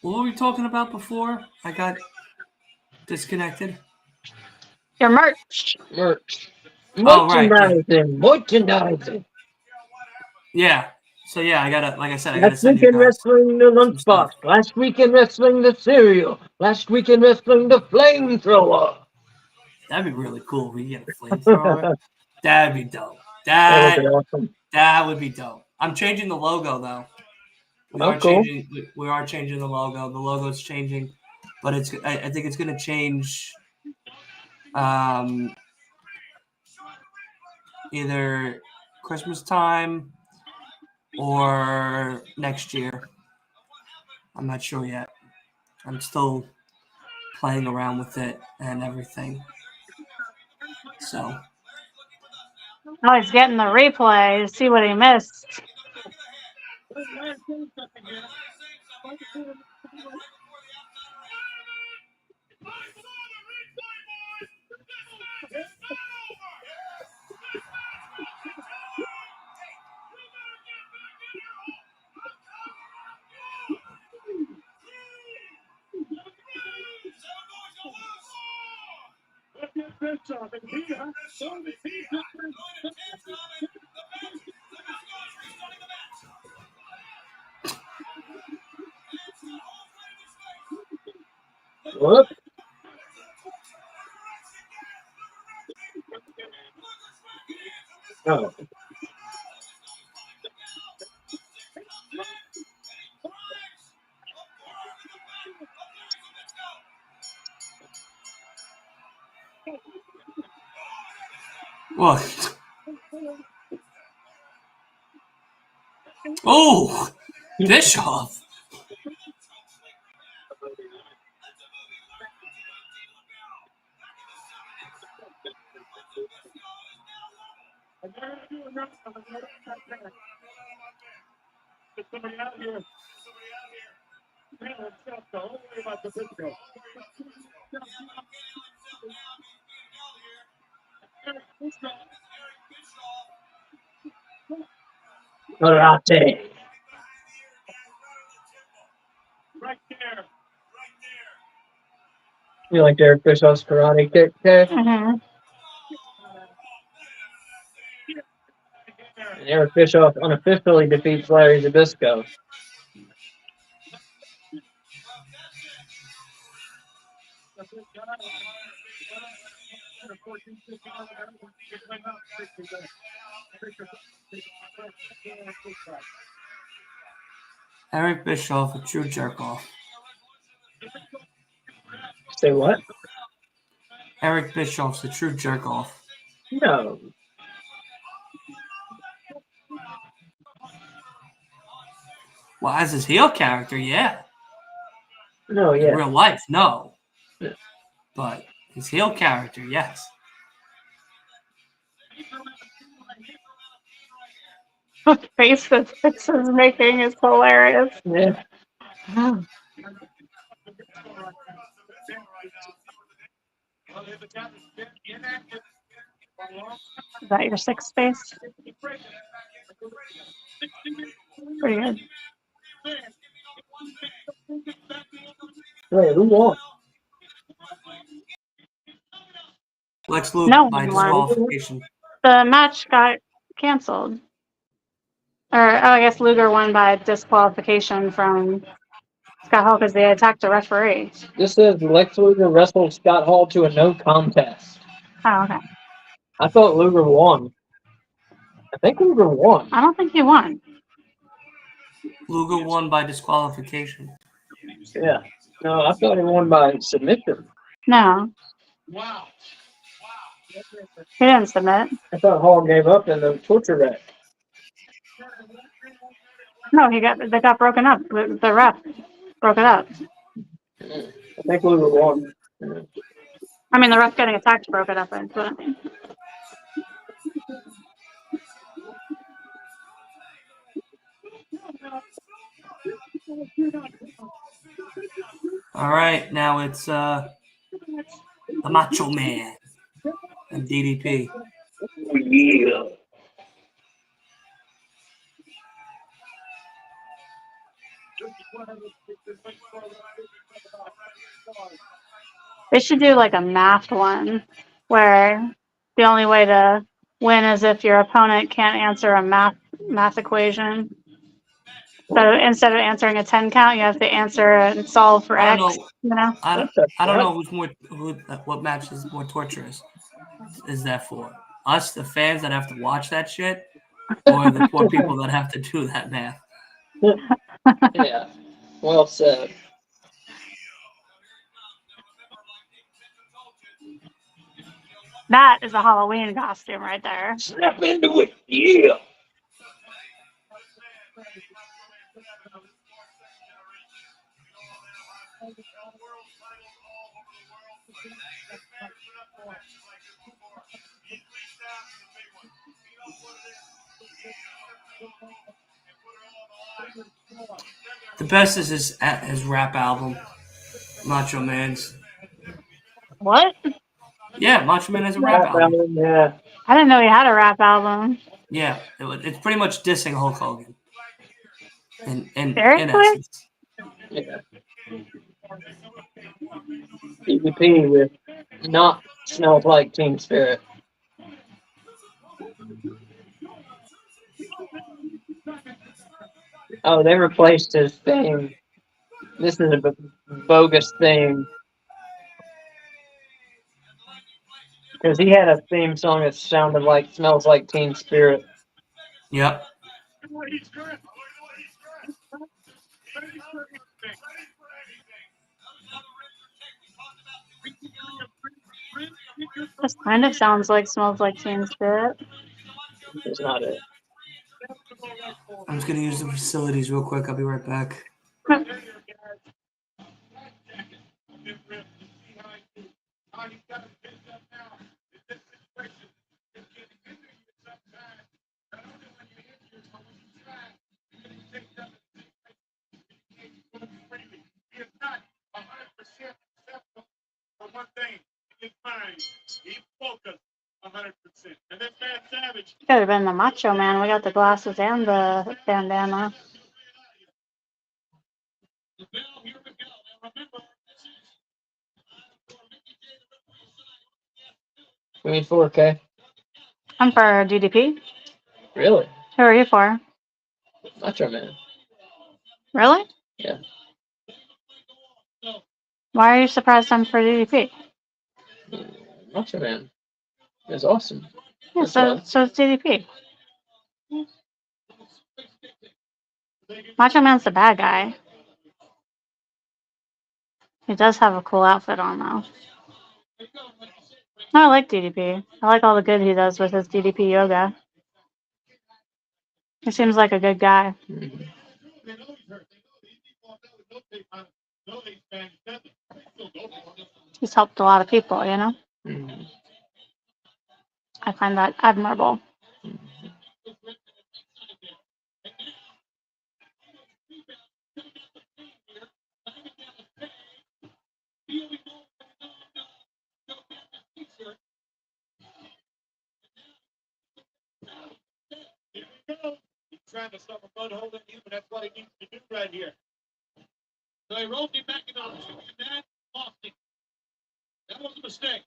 What were we talking about before? I got disconnected. Your merch. Merch. Oh, right. Yeah. Merchandising. Yeah. So yeah, I gotta, like I said, I gotta Last send week you in guys wrestling, the some stuff. lunchbox. Last week in wrestling, the cereal. Last week in wrestling, the flamethrower. That'd be really cool if we get a flamethrower. That'd be dope. That would be awesome. That would be dope. I'm changing the logo though. We Oh, are cool. changing. We are changing the logo. The logo's changing, but it's. I think it's gonna change. Either Christmas time or next year. I'm not sure yet. I'm still playing around with it and everything. So Oh, he's getting the replay to see what he missed. What? Oh. what? Oh, Bischoff. Somebody out here. Don't worry about the video. Karate. Right there. You like Eric Bischoff's karate kick there? Mm-hmm. And Eric Bischoff unofficially defeats Larry Zbyszko. Eric Bischoff, a true jerk off. Say what? Eric Bischoff's a true jerk off. No. Well, as his heel character, yeah. No, In yeah. real life, no. Yeah. But his heel character, yes. The face that Fix is making is hilarious. Yeah. Is that your sixth space? Pretty good. Wait, who won? Lex Luger No by one. disqualification. The match got canceled. Or, I guess Luger won by disqualification from Scott Hall because they attacked a referee. This says Lex Luger wrestled Scott Hall to a no contest. Oh, okay. I thought Luger won. I think Luger won. I don't think he won. Luger won by disqualification. Yeah. No, I thought he won by submission. No. Wow. He didn't submit. I thought Hall gave up in the torture rack. No, they got broken up. The ref broke it up. I think Luger won. I mean, the ref getting attacked broke it up. That's what I mean. All right, now it's the Macho Man and DDP. Yeah. They should do like a math one where the only way to win is if your opponent can't answer a math equation. So instead of answering a 10 count, you have to answer and solve for I don't X, know. you know? I don't know what match is more torturous. Is that for us, the fans that have to watch that shit, or the poor people that have to do that math? Yeah. Well said. That is a Halloween costume right there. Snap into it. Yeah. The best is his rap album, Macho Man's. What? Yeah, Macho Man has a rap Rap album. album, yeah. I didn't know he had a rap album. Yeah, it's pretty much dissing Hulk Hogan. In Seriously? essence. Yeah. PvP with not smells like Team Spirit. Oh, they replaced his theme. This is a bogus theme. Because he had a theme song that sounded like Smells Like Teen Spirit. Yep. This kind of sounds like Smells Like Teen Spirit. It's not it. I'm just gonna use the facilities real quick. I'll be right back. Could have been the Macho Man. We got the glasses and the bandana. 24K? I'm for DDP. Really? Who are you for? Macho Man. Really? Yeah. Why are you surprised I'm for DDP? Macho Man is awesome. Yeah, so it's DDP. Macho Man's the bad guy. He does have a cool outfit on though. No, I like DDP. I like all the good he does with his DDP yoga. He seems like a good guy. Mhm. He's helped a lot of people, you know? Mhm. I find that admirable. Trying to stop a mud hole in you, but that's what he needs to do right here. So he rolled him back in the ring, and that lost him. That was a mistake.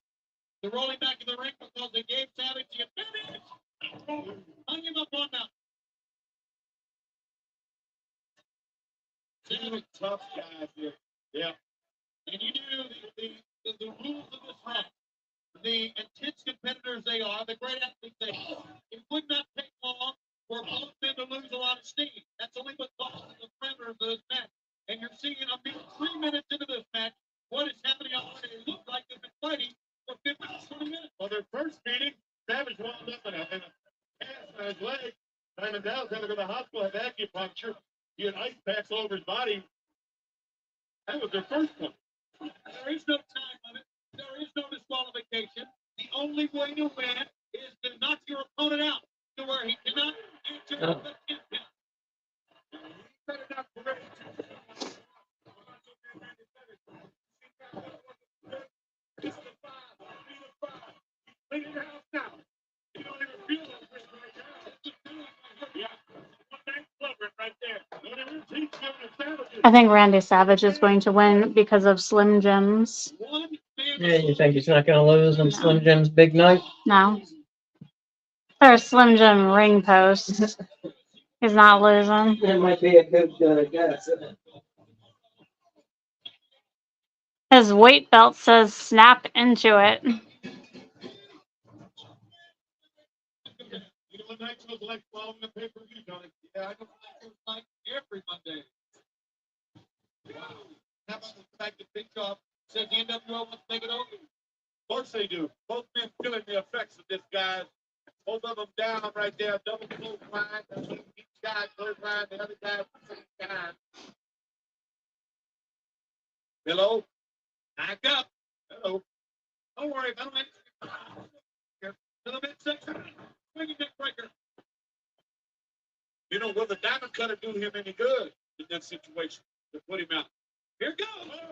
They're rolling back in the ring because they gave Savage the advantage. Hung him up on that. Savage, tough guys here. Yeah. And you knew the rules of this match. The intense competitors they are, the great athletes they are. It would not take long for both men to lose a lot of steam. That's only what causes the parameters of this match. And you're seeing a mere 3 minutes into this match, what is happening already? It looks like they've been fighting for 15 to 20 minutes. Well, their first meeting, Savage wound up in a cast on his leg. Simon Dow's had to go to the hospital, have acupuncture. He had ice packs all over his body. That was their first one. There is no time limit. There is no disqualification. The only way to win is to knock your opponent out to where he cannot answer the pin. Better not correct. Clean your house now. You don't even feel it right now. Yeah. One night clever right there. Don't even teach him to savage it. I think Randy Savage is going to win because of Slim Jim's. Yeah, you think he's not going to lose on No. Slim Jim's big night? No. There's Slim Jim ring post. He's not losing. That might be a good guess. His weight belt says snap into it. You know what Nitro's like following the pay-per-view, Johnny? Yeah, I know Nitro's like every Monday. Wow. How about the fact that Big Top said the NWO wants to make it over? Of course they do. Both men feeling the effects of this, guys. Both of them down right there. Double clothesline. Each guy clothesline, the other guy at the same time. Hello? Back up. Hello. Don't worry about it. Here. To the midsection. Swing your neck breaker. You know, will the diamond cutter do him any good in that situation to put him out? Here goes.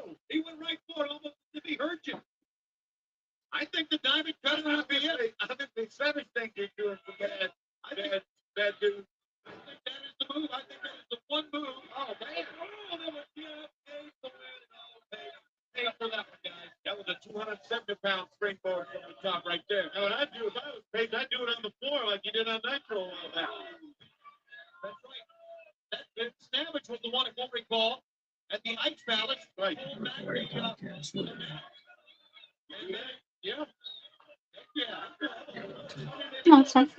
Oh, he went right for it almost as if he hurt you. I think the diamond cutter would be it. I think the Savage thing you're doing for bad dude. I think that is the move. I think that is the one move. Oh, man. Oh, that was Pay for that one, guys. That was a 270-pound springboard from the top right there. Now, what I'd do if I was paid, I'd do it on the floor like you did on Nitro a while back. That's right. That Savage was the one, if you recall, at the Ice Palace. Right. Yeah. No, it's fine.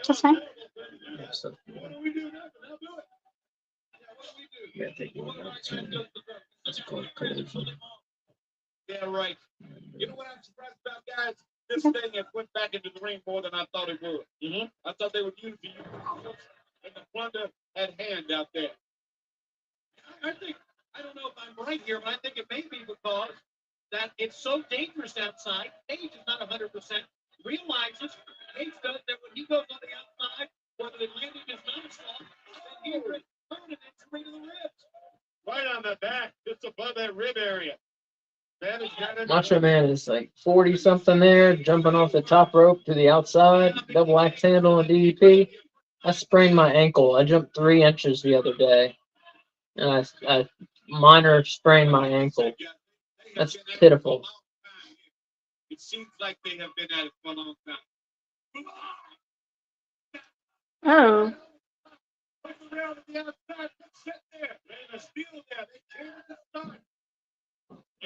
Just fine. What do we do now? Now do it. Yeah, what do we do? Yeah, right. You know what I'm surprised about, guys? This thing has went back into the ring more than I thought it would. Mm-hmm. I thought they would use the and the plunder at hand out there. I don't know if I'm right here, but I think it may be because that it's so dangerous outside. Page is not 100%. Realizes Page does that when he goes on the outside, whether the landing is not soft, then he will turn an injury to the ribs. Right on the back, just above that rib area. Macho Man is like 40 something there, jumping off the top rope to the outside, double axe handle and DDP. I sprained my ankle. I jumped 3 inches the other day, and I minor sprained my ankle. That's pitiful. It seems like they have been at it for a long time. Oh. Around the outside, sit there. They're still there. They came at the start.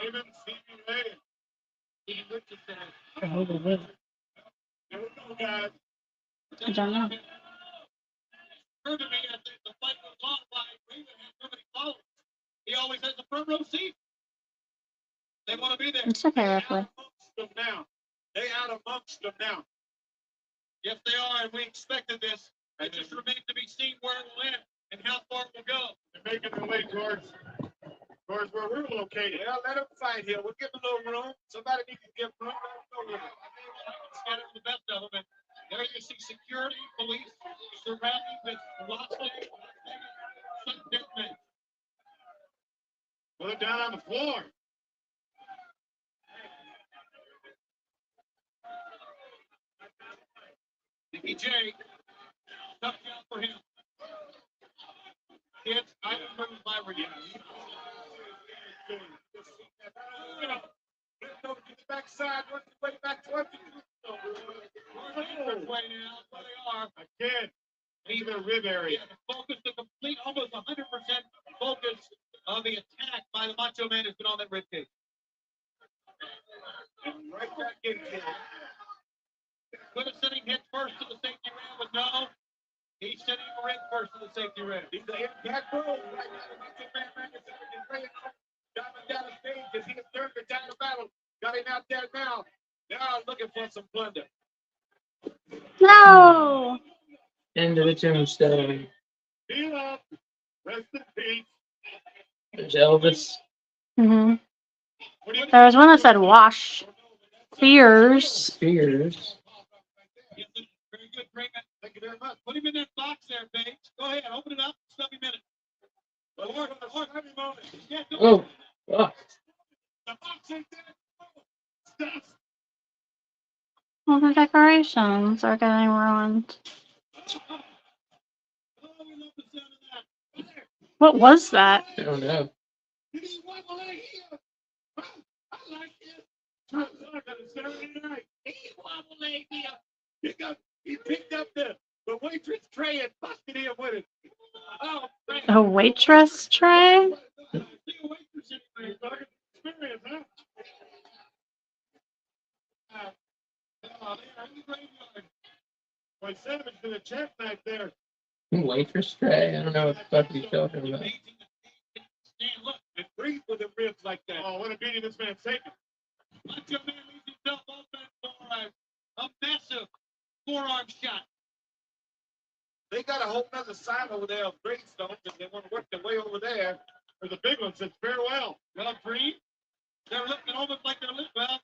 Even Stevie Ray. Stevie Richardson. There we go, guys. I don't know. Heard to me, I think the fight was lost by Raven had so many followers. He always has the front row seat. They want to be there. It's okay, roughly. They out amongst them now. Yes, they are, and we expected this. It just remains to be seen where it will end and how far it will go. They're making their way towards where we're located. Yeah, let them fight here. We'll give them a little room. Somebody needs to give room. Scatter the best of them. And there you see security, police, surrounding with lots of men. Put it down on the floor. Nicky J, tough job for him. Kids, I remember if I were you. Go to the backside, work his way back towards you. Way now, where they are. Again, leave their rib area. Focus, the complete, almost 100% focus of the attack by the Macho Man has been on that rib cage. And right back into it. Could have sent him head first to the safety ring, but no. He's sending him ring first to the safety ring. He's the impact roll right now. The Macho Man is ready. Diamond down the stage as he has turned the time of battle. Got him out there now. Now looking for some plunder. No. Into the tombstone. Heal up. Rest in peace. There's Elvis. Mm-hmm. There was one that said wash. Spears. Spears. Very good, Raymond. Thank you very much. Put him in that box there, Paige. Go ahead, open it up. Stubby minute. Oh, fuck. The box ain't there. Well, the decorations are getting ruined. Oh, we love the sound of that. What was that? I don't know. Did he wobble like here? I like this. On a Saturday night. He wobbled like here. He picked up the waitress tray and busted him with it. Oh, man. A waitress tray? My Savage's gonna check back there. Waitress tray? I don't know what the fuck he's talking about. Look, and breathe with the ribs like that. Oh, what a beating this man's taking. Let your man leave himself open for a massive forearm shot. They got a whole nother side over there of gravestones, and they want to work their way over there. There's a big one says farewell. Well, Green, they're looking almost like they're looking. Well,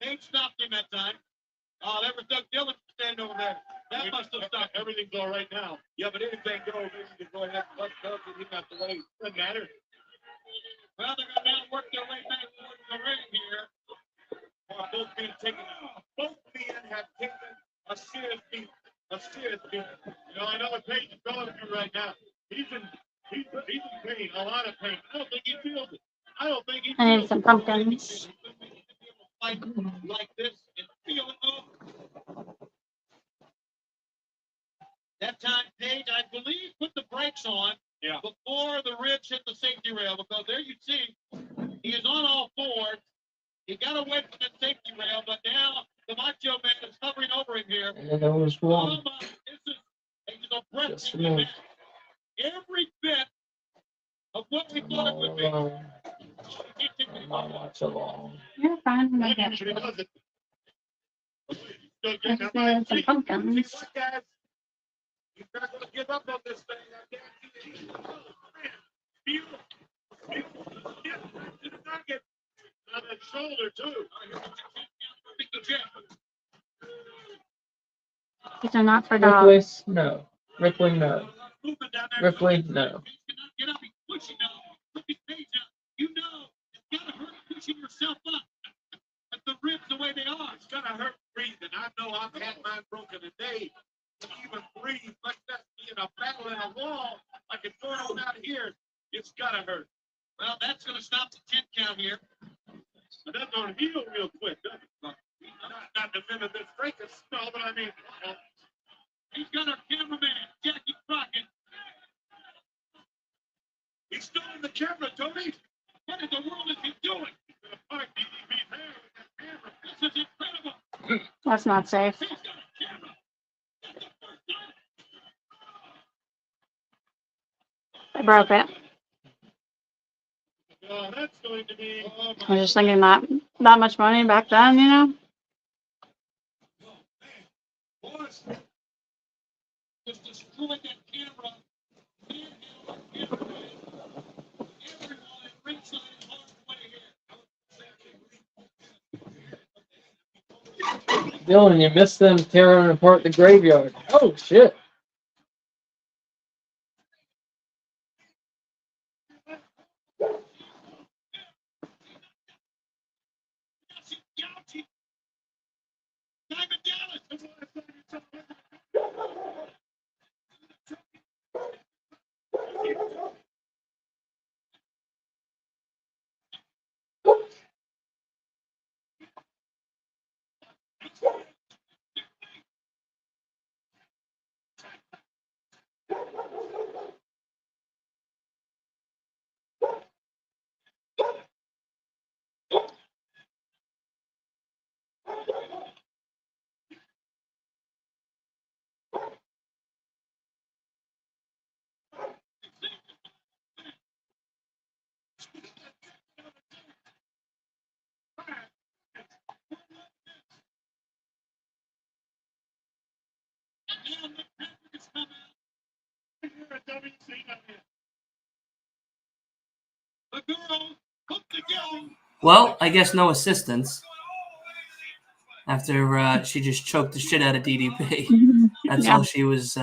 they ain't stopped him that time. Oh, there was Doug Dillon standing over there. That must have stopped. Everything's all right now. Yeah, but anything goes. They need to go ahead and bust up and he got the way. Doesn't matter. Well, they're going to now work their way back towards the ring here. Both men taken. Both men have taken a serious beat. A serious beat. You know, I know what Page is going through right now. He's in pain, a lot of pain. I don't think he feels it. I don't think he feels it. I need some pumpkins. Like this and feel it. That time, Page, I believe, put the brakes on before the ribs hit the safety rail, because there you see he is on all fours. He got away from the safety rail, but now the Macho Man is hovering over him here. And that was wrong. This is a breathtaking match. Every bit of what we thought it would be. Not much along. You're fine when I get Actually, it. does it. I just need some pumpkins. Guys, he's not going to give up on this thing. I guarantee you. Oh, man. Beautiful. Yeah, to the nugget. On that shoulder, too. These are not for dogs. Ripley, no. Ripley, no. Moving down there. Ripley, no. Get up, he's pushing now. Look at Page now. You know, it's got to hurt pushing yourself up. But the ribs the way they are, it's going to hurt breathing. I know I've had mine broken today. To even breathe, much less be in a battle in a wall, like it's going on out here, it's got to hurt. Well, that's going to stop the 10 count here. But that's going to heal real quick, doesn't it? Not the minute this fracas, no, but I mean, he's got our cameraman, Jackie Crockett. He's still in the camera, Tony. What in the world is he doing? This is incredible. That's not safe. He's got a camera. I broke it. That's going to be. I was just thinking that much money back then, you know? Just destroyed that camera. Everyone at ringside is hard way here. Dylan, you missed them tearing apart the graveyard. Oh, shit. Diamond Dallas. Well, I guess no assistance. After she just choked the shit out of DDP. That's all she was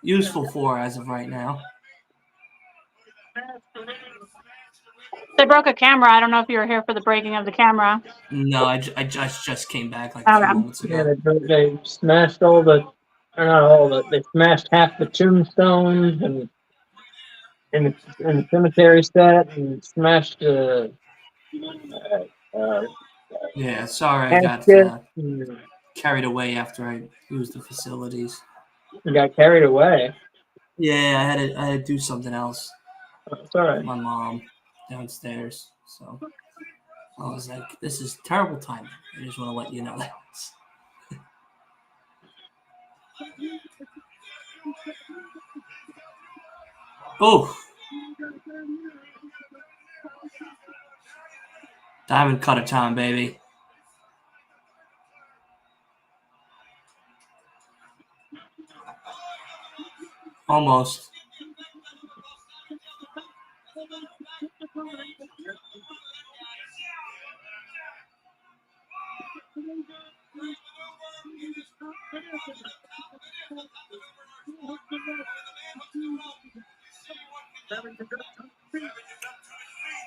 useful for as of right now. They broke a camera. I don't know if you were here for the breaking of the camera. No, I just came back like a few moments ago. Yeah, they smashed all the, or not all the, they smashed half the tombstones, and in the cemetery set and smashed Yeah, sorry, I got casket and carried away after I used the facilities. got carried away. Yeah, I had to do something else. It's all right. My mom downstairs, so I was like, "This is terrible timing." I just want to let you know that. Oh, diamond cutter time, baby. Almost.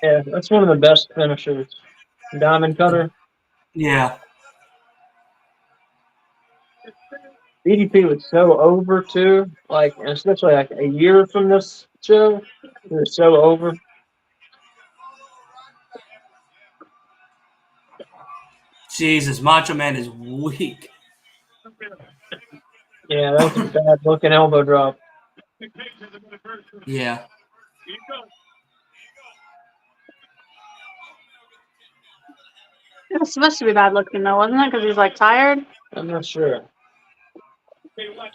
Yeah, that's one of the best finishers. Diamond cutter. Yeah. BDP was so over too, like especially like a year from this show, it was so over. Jesus, Macho Man is weak. Yeah, that was a bad looking elbow drop. Yeah. It was supposed to be bad looking though, wasn't it? Because he's like tired. I'm not sure.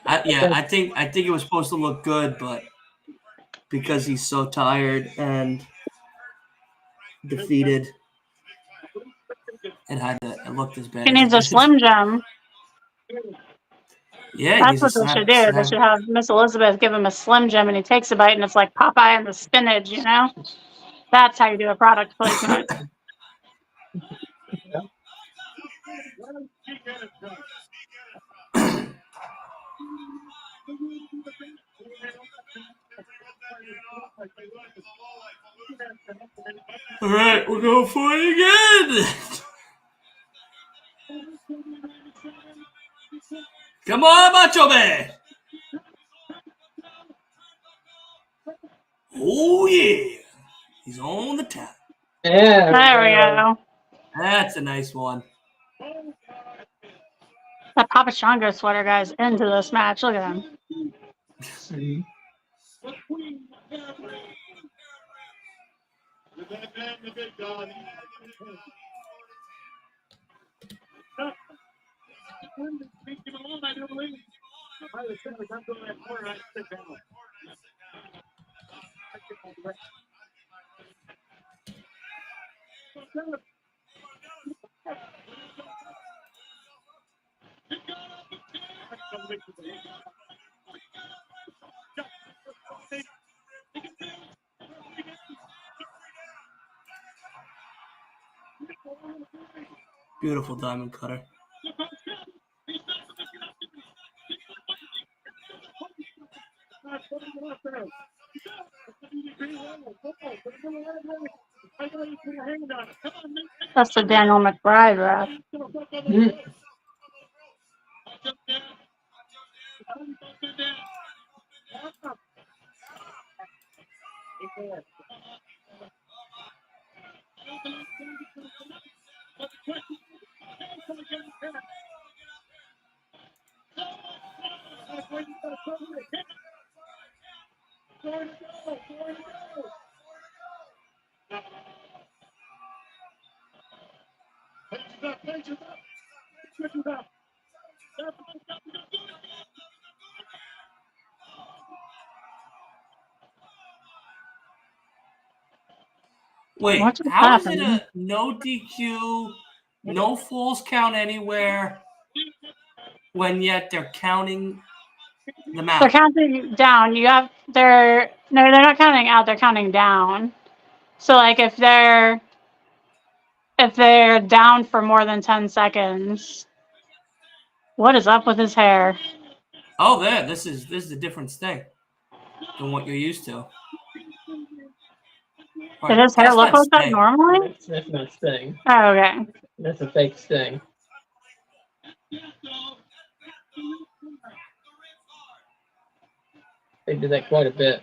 I think it was supposed to look good, but because he's so tired and defeated, it looked as bad He as needs it a did. Slim Jim. Yeah, he That's needs to what they should do. They should have Miss Elizabeth give him a Slim Jim, and he takes a bite, and it's like Popeye and the spinach. You know, that's how you do a product placement. All right, we're going for it again. Come on, Macho Man. Oh, yeah. He's on the top. Yeah, There we go. That's a nice one. That Papa Shango sweater guy's into this match. Look at him. Beautiful diamond cutter. That's the Daniel McBride ref. Wait, What's how is it happening? a no DQ, no falls count anywhere, when yet they're counting them They're out? counting down. They're not counting out. They're counting down. So like if they're down for more than 10 seconds, what is up with his hair? Oh, there. This is a different thing than what you're used to. Did Right, his hair that's look not like that Sting. normally? That's not Sting. Oh, okay. That's a fake Sting. They did that quite a bit.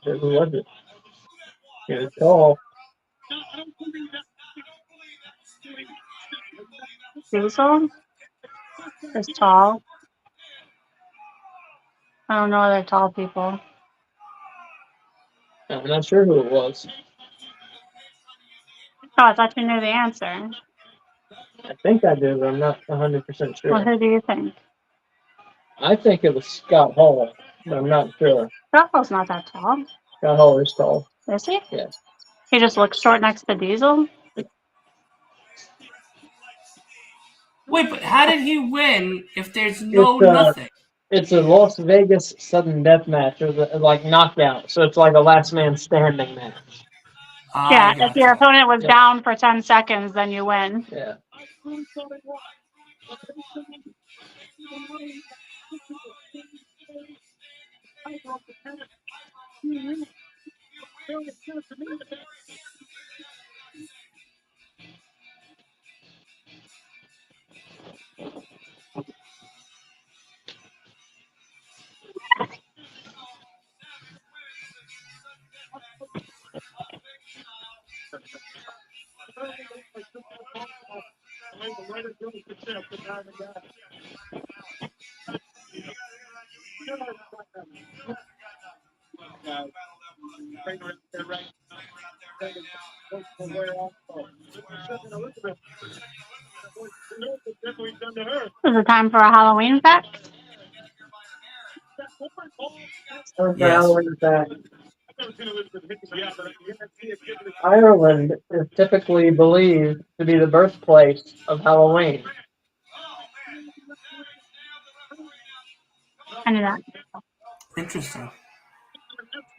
Who was it? He was tall. Diesel is tall. I don't know other tall people. I'm not sure who it was. Oh, I thought you knew the answer. I think I did, but I'm not 100% Well, sure. who do you think? I think it was Scott Hall, but I'm not sure. Rocco's not that tall, Scott Hall is tall. is he? Yes. He just looks short next to Diesel. Wait, but how did he win if there's It's no nothing? it's a Las Vegas sudden death match, or like knockout. So it's like a last man standing match. Yeah, I if got your you. opponent was Yeah. down for 10 seconds, then you win. Yeah. Is it time for a Halloween fact? Yes. Ireland is typically believed to be the birthplace of Halloween. I knew that. Interesting.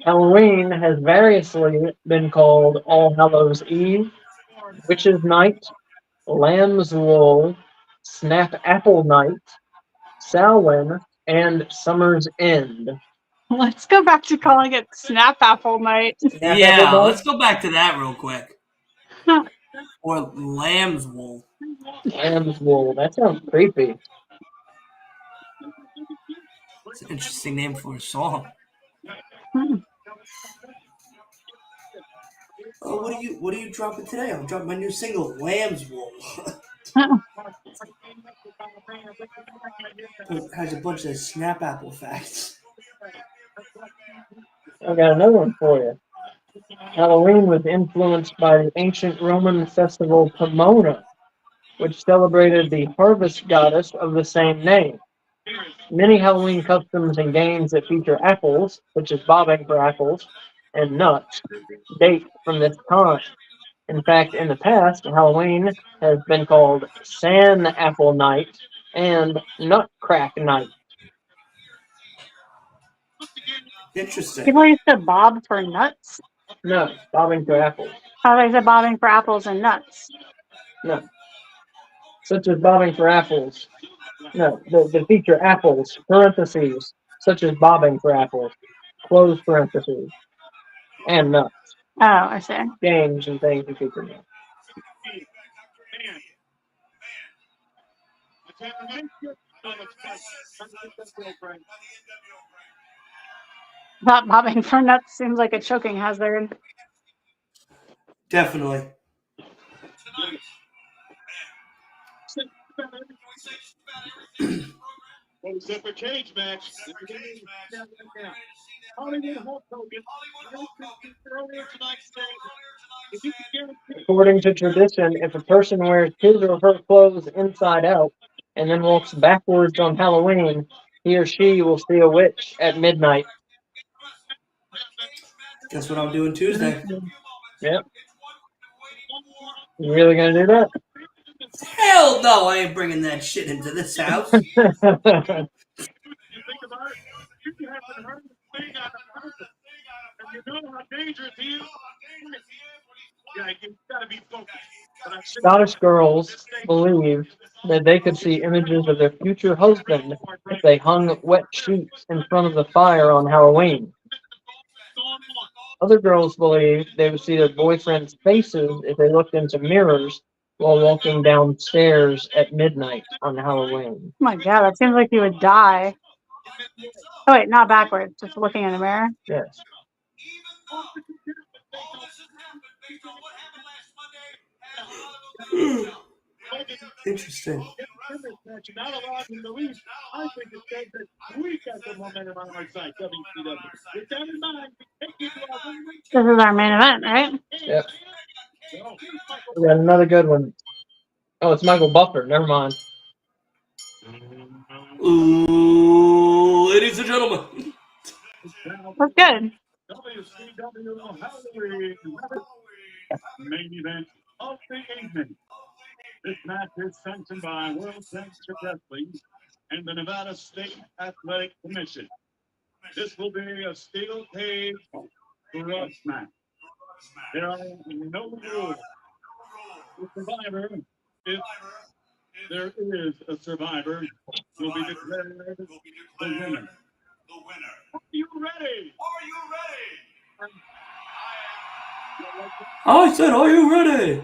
Halloween has variously been called All Hallows Eve, Witches' Night, Lamb's Wool, Snap Apple Night, Samhain, and Summer's End. Let's go back to calling it Snap Apple Night. Snap Apple Yeah, Night? let's go back to that real quick. Or lamb's wool. Lamb's Wool. That sounds creepy. It's an interesting name for a song. Oh, what are you dropping today? I'm dropping my new single, Lamb's Wool. It has a bunch of snap apple facts. I got another one for you. Halloween was influenced by the ancient Roman festival Pomona, which celebrated the harvest goddess of the same name. Many Halloween customs and games that feature apples, such as bobbing for apples, and nuts, date from this time. In fact, in the past, Halloween has been called San Apple Night and Nutcrack Night. Interesting. People used to bob for nuts. No, bobbing for apples. How they said bobbing for apples and nuts. No. Such as bobbing for apples. No, the feature apples, parentheses, such as bobbing for apples, close parentheses, and nuts. Oh, I see. Games and things that feature nuts. That bobbing for nuts seems like a choking hazard. Definitely. Zipper cage match. According to tradition, if a person wears his or her clothes inside out and then walks backwards on Halloween, he or she will see a witch at midnight. Guess what I'm doing Tuesday? Yep. You really gonna do that? Hell no, I ain't bringing that shit into this house. Scottish girls believed that they could see images of their future husband if they hung wet sheets in front of the fire on Halloween. Other girls believed they would see their boyfriend's faces if they looked into mirrors while walking downstairs at midnight on Halloween. Oh my god, that seems like you would die. Oh wait, not backwards, just looking in the mirror. Yes. Interesting. Not a lot in the least. I think it says that we got the momentum on our side, WCW. With that in mind, we take you to our This is our main event, right? Yep. We got another good one. Oh, it's Michael Buffer. Never mind. Ooh, ladies and gentlemen. That's good. WCW Halloween main event of the evening. This match is sanctioned by World Championship Wrestling and the Nevada State Athletic Commission. This will be a steel cage rush match. There are no rules. The survivor, if there is a survivor, will be declared the winner. Are you ready? I said, are you ready?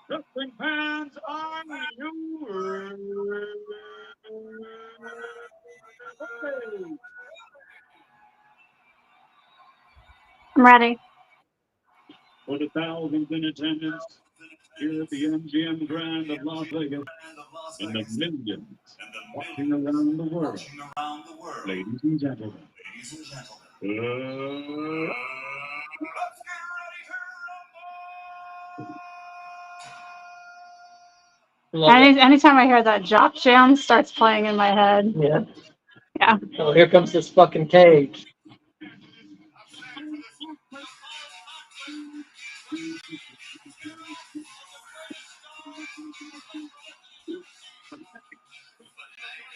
Wrestling fans, are you ready? I'm ready. For the thousands in attendance here at the MGM Grand of Las Vegas and the millions watching around the world, ladies and gentlemen, Anytime I hear that Jock Jam starts playing in my head. Yeah. Yeah. Oh, here comes this fucking cage.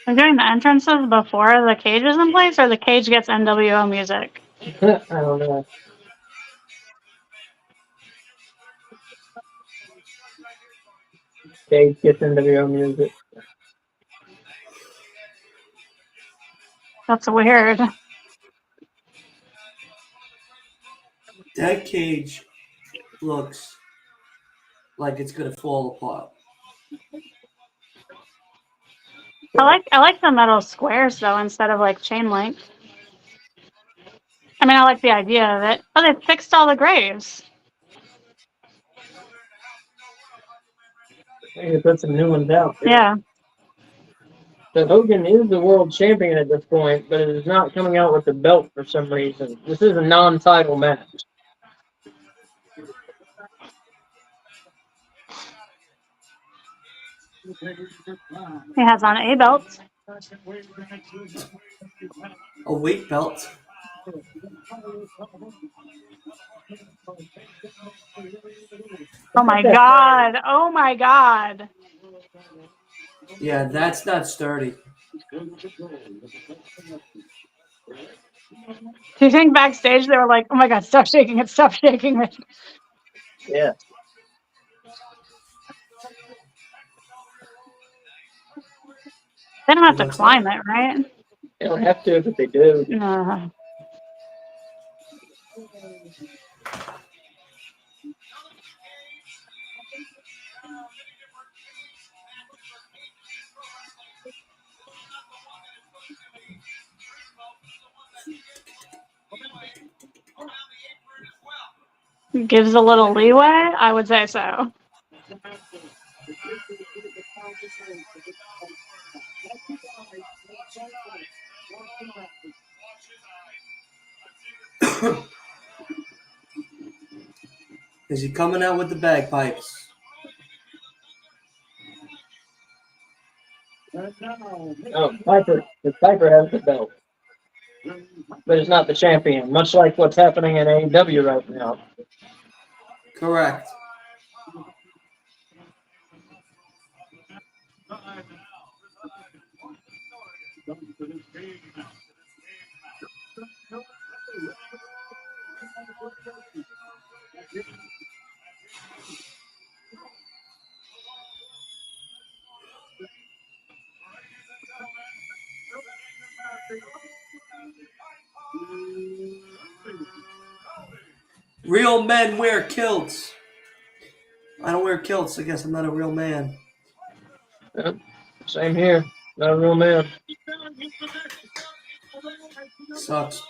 They're doing the entrances before the cage is in place, or the cage gets NWO music? I don't know. Cage gets into the own music. That's weird. That cage looks like it's gonna fall apart. I like the metal squares though instead of like chain link. I mean, I like the idea of it. Oh, they fixed all the graves. They put some new ones out. Yeah. So Hogan is the world champion at this point, but it is not coming out with the belt for some reason. This is a non-title match. He has on a belt. A weight belt. Oh my god. Oh my god. Yeah, that's not sturdy. Do you think backstage they were like, oh my god, stop shaking it, stop shaking it? Yeah. They don't have to climb it, right? They don't have to, but they do. No. Gives a little leeway? I would say so. Is he coming out with the bagpipes? Oh, Piper. The Piper has the belt, but it's not the champion. Much like what's happening in AEW right now. Correct. Real men wear kilts. I don't wear kilts. I guess I'm not a real man. Yep. Same here. Not a real man. Sucks.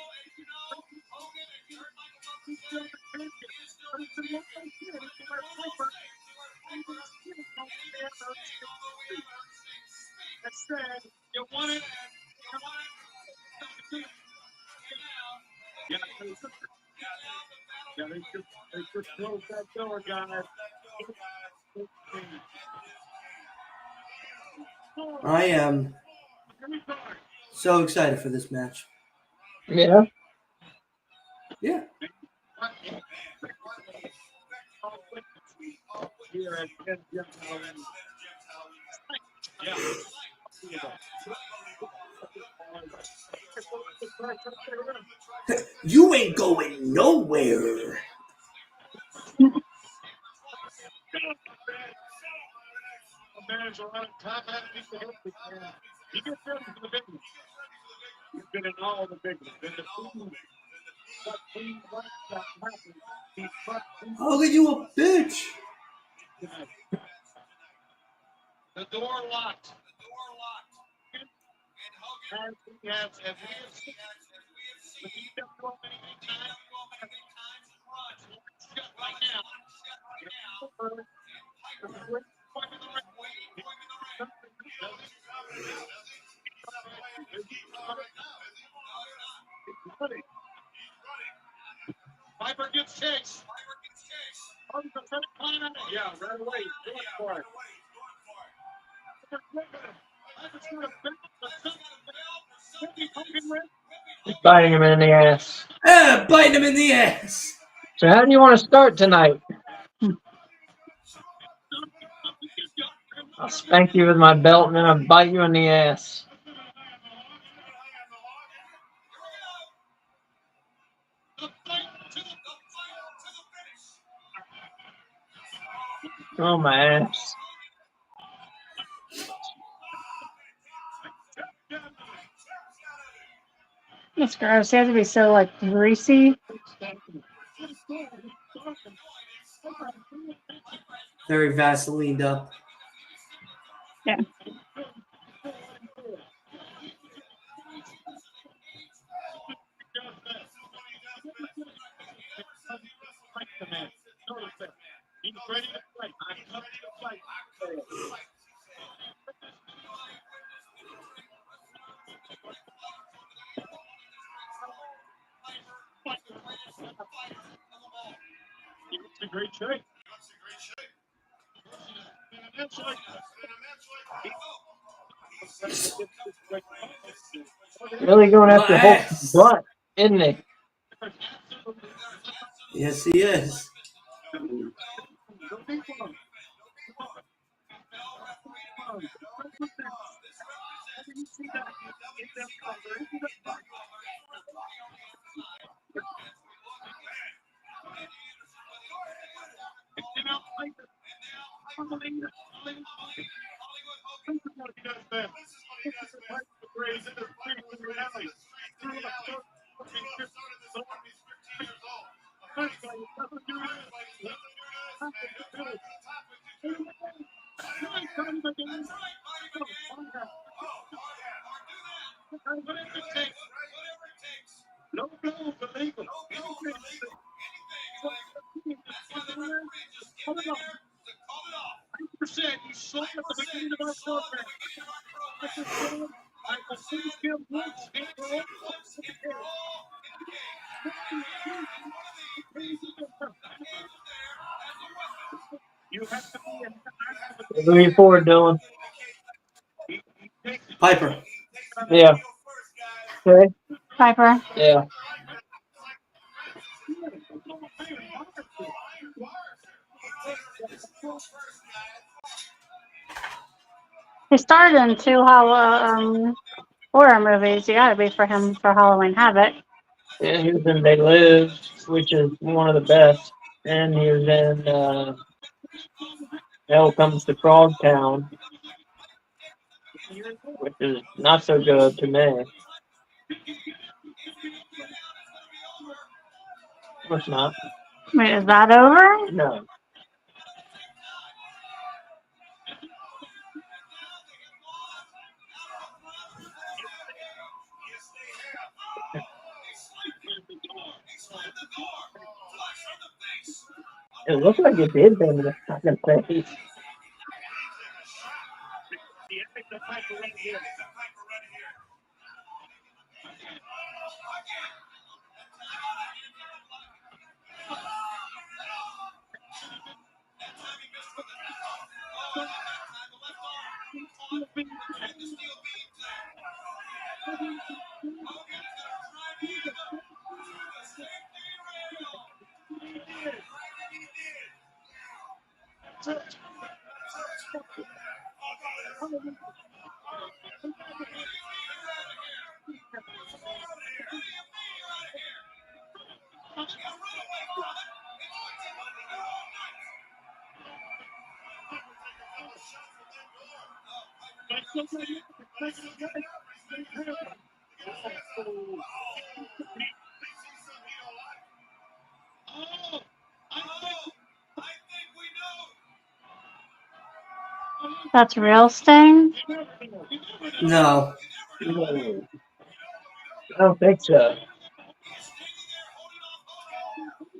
You want it? Yeah, they just closed that door, guys. I am so excited for this match. Yeah. Yeah. Here at Ken Jeff Yeah. You ain't going nowhere. Manager on top of it. He gets ready for the big one. He's been in all the big ones. And the team, what team, what that happened. He's I'll get you a bitch. the door locked. And we have seen the WCW many times. Right now. Piper gets chased. Yeah, right away. Going for it. He's biting him in the ass. Biting him in the ass. So how do you want to start tonight? I'll spank you with my belt and then I'll bite you in the ass. Oh, my ass. That's gross. He has to be so like greasy. Very Vaselined up. Yeah. He's ready to fight. I'm ready to fight. He looks in great shape. Really going after Hulk's Nice. butt, isn't he? Yes, he is. No blows illegal. Percent you saw at the beginning of our program. I will please give Woods and you have to be Moving forward, Dylan. Piper. Yeah. Okay. Piper. Yeah. He starred in 2 horror movies. You gotta be for him for Halloween Havoc. Yeah, he was in They Live, which is one of the best. And he was in Hell Comes to Frogtown, which is not so good to me. Of course not. Wait, is that over? No. It looked like it did bend in the fucking face. The epic the Piper right here. That's real Sting? No. No, I don't think so.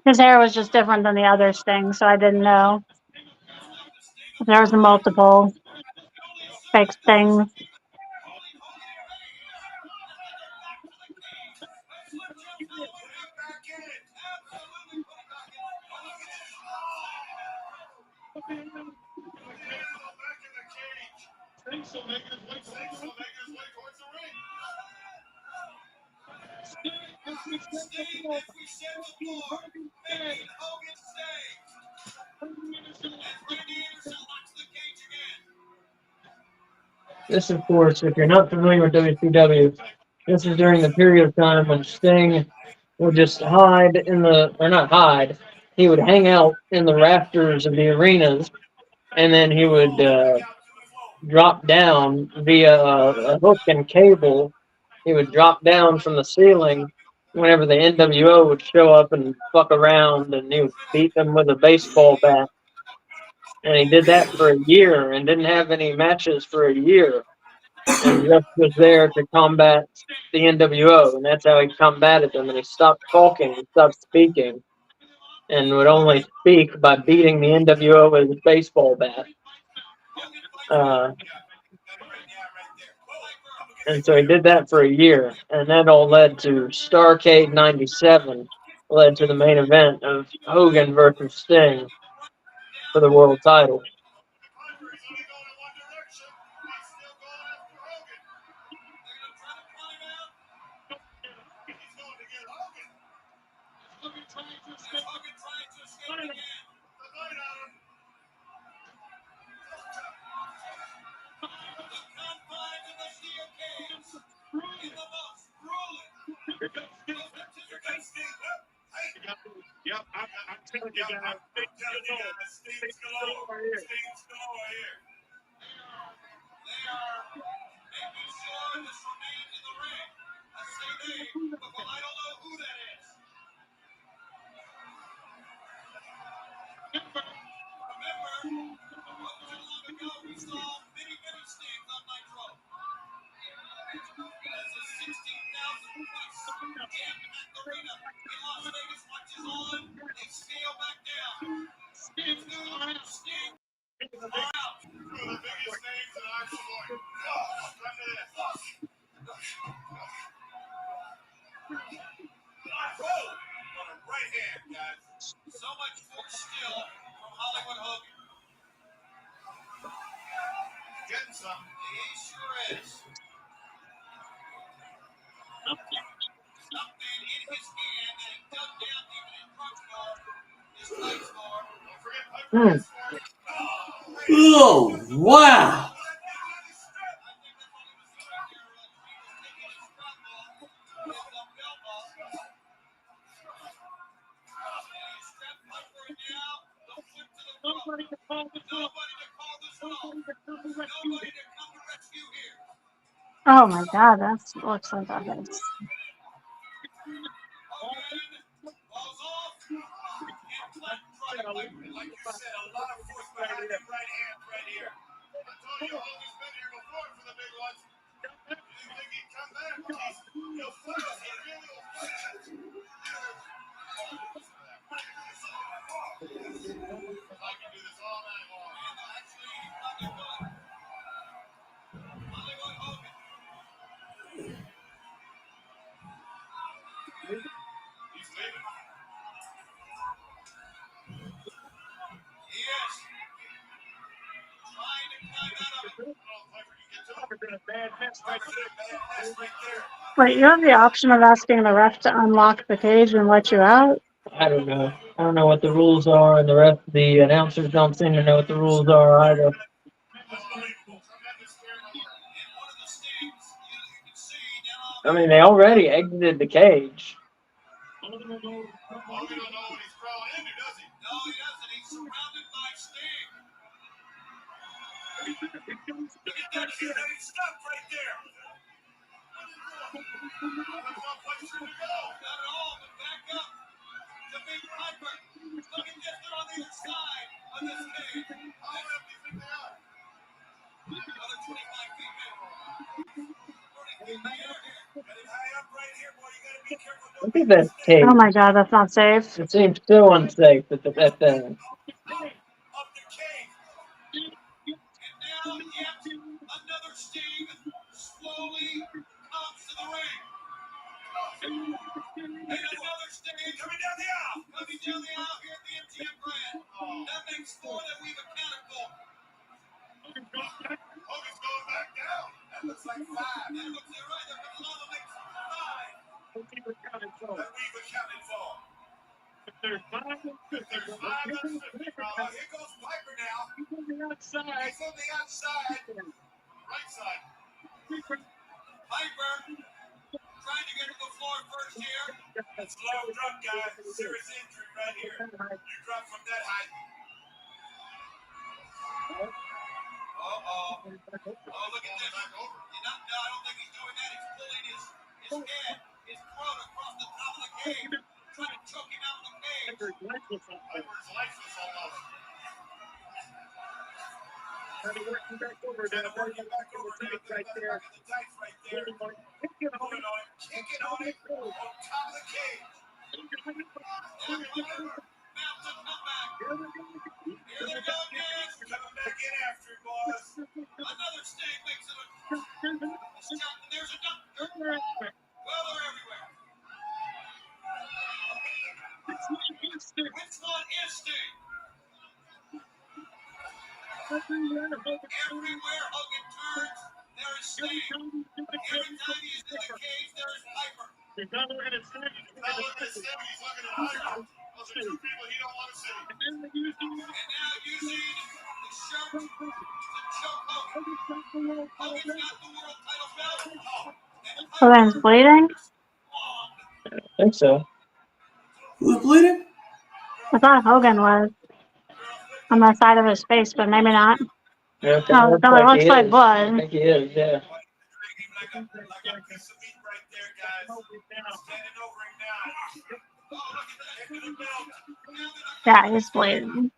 His hair was just different than the other Sting, so I didn't know. There was multiple fake Stings. This, of course, if you're not familiar with WCW, this is during the period of time when Sting would just hide in the, or not hide, he would hang out in the rafters of the arenas, and then he would drop down via a hook and cable. He would drop down from the ceiling whenever the NWO would show up and fuck around, and he would beat them with a baseball bat. And he did that for a year and didn't have any matches for a year, and just was there to combat the NWO, and that's how he combated them. And he stopped talking, he stopped speaking, and would only speak by beating the NWO with his baseball bat. And so he did that for a year, and that all led to Starrcade '97, led to the main event of Hogan versus Sting for the world title. Yep, I'm telling you guys, Sting's galore here. Oh, wow. Oh my god, that looks like that is. Wait, you have the option of asking the ref to unlock the cage and let you out? I don't know. I don't know what the rules are, and the announcers don't seem to know what the rules are either. I mean, they already exited the cage. Look at that cage. Oh my god, that's not safe. It seems so unsafe at that thing. Hogan's bleeding? I think so. Who's bleeding? I thought Hogan was on the side of his face, but maybe not. Yeah, it Oh, looks no, it like looks he like is. I blood. think he is, yeah. Yeah, he's bleeding.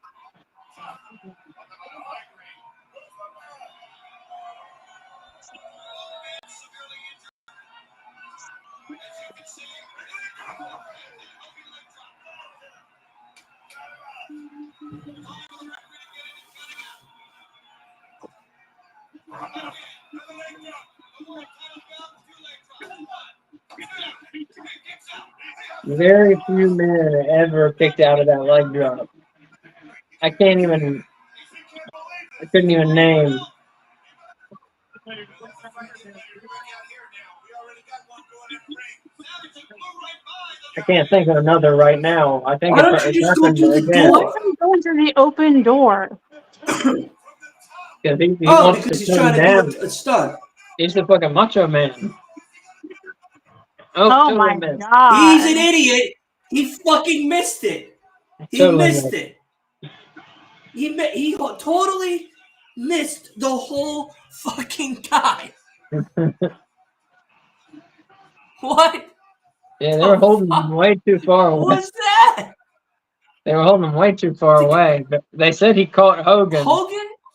Very few men are ever kicked out of that leg drop. I couldn't even name. I can't think of another right now. I think Why don't you it's just go happened through the again. Why door? is he going through the open door? Because he Oh, wants because to he's come trying to down. do a stunt. He's the fucking macho man. Oh totally my missed. He's an god. idiot. He fucking missed it. He Totally missed it. He totally missed the whole fucking guy. What? Yeah, they were holding him way too far What away. was that? They were holding him way too far away. But they said he caught Hogan.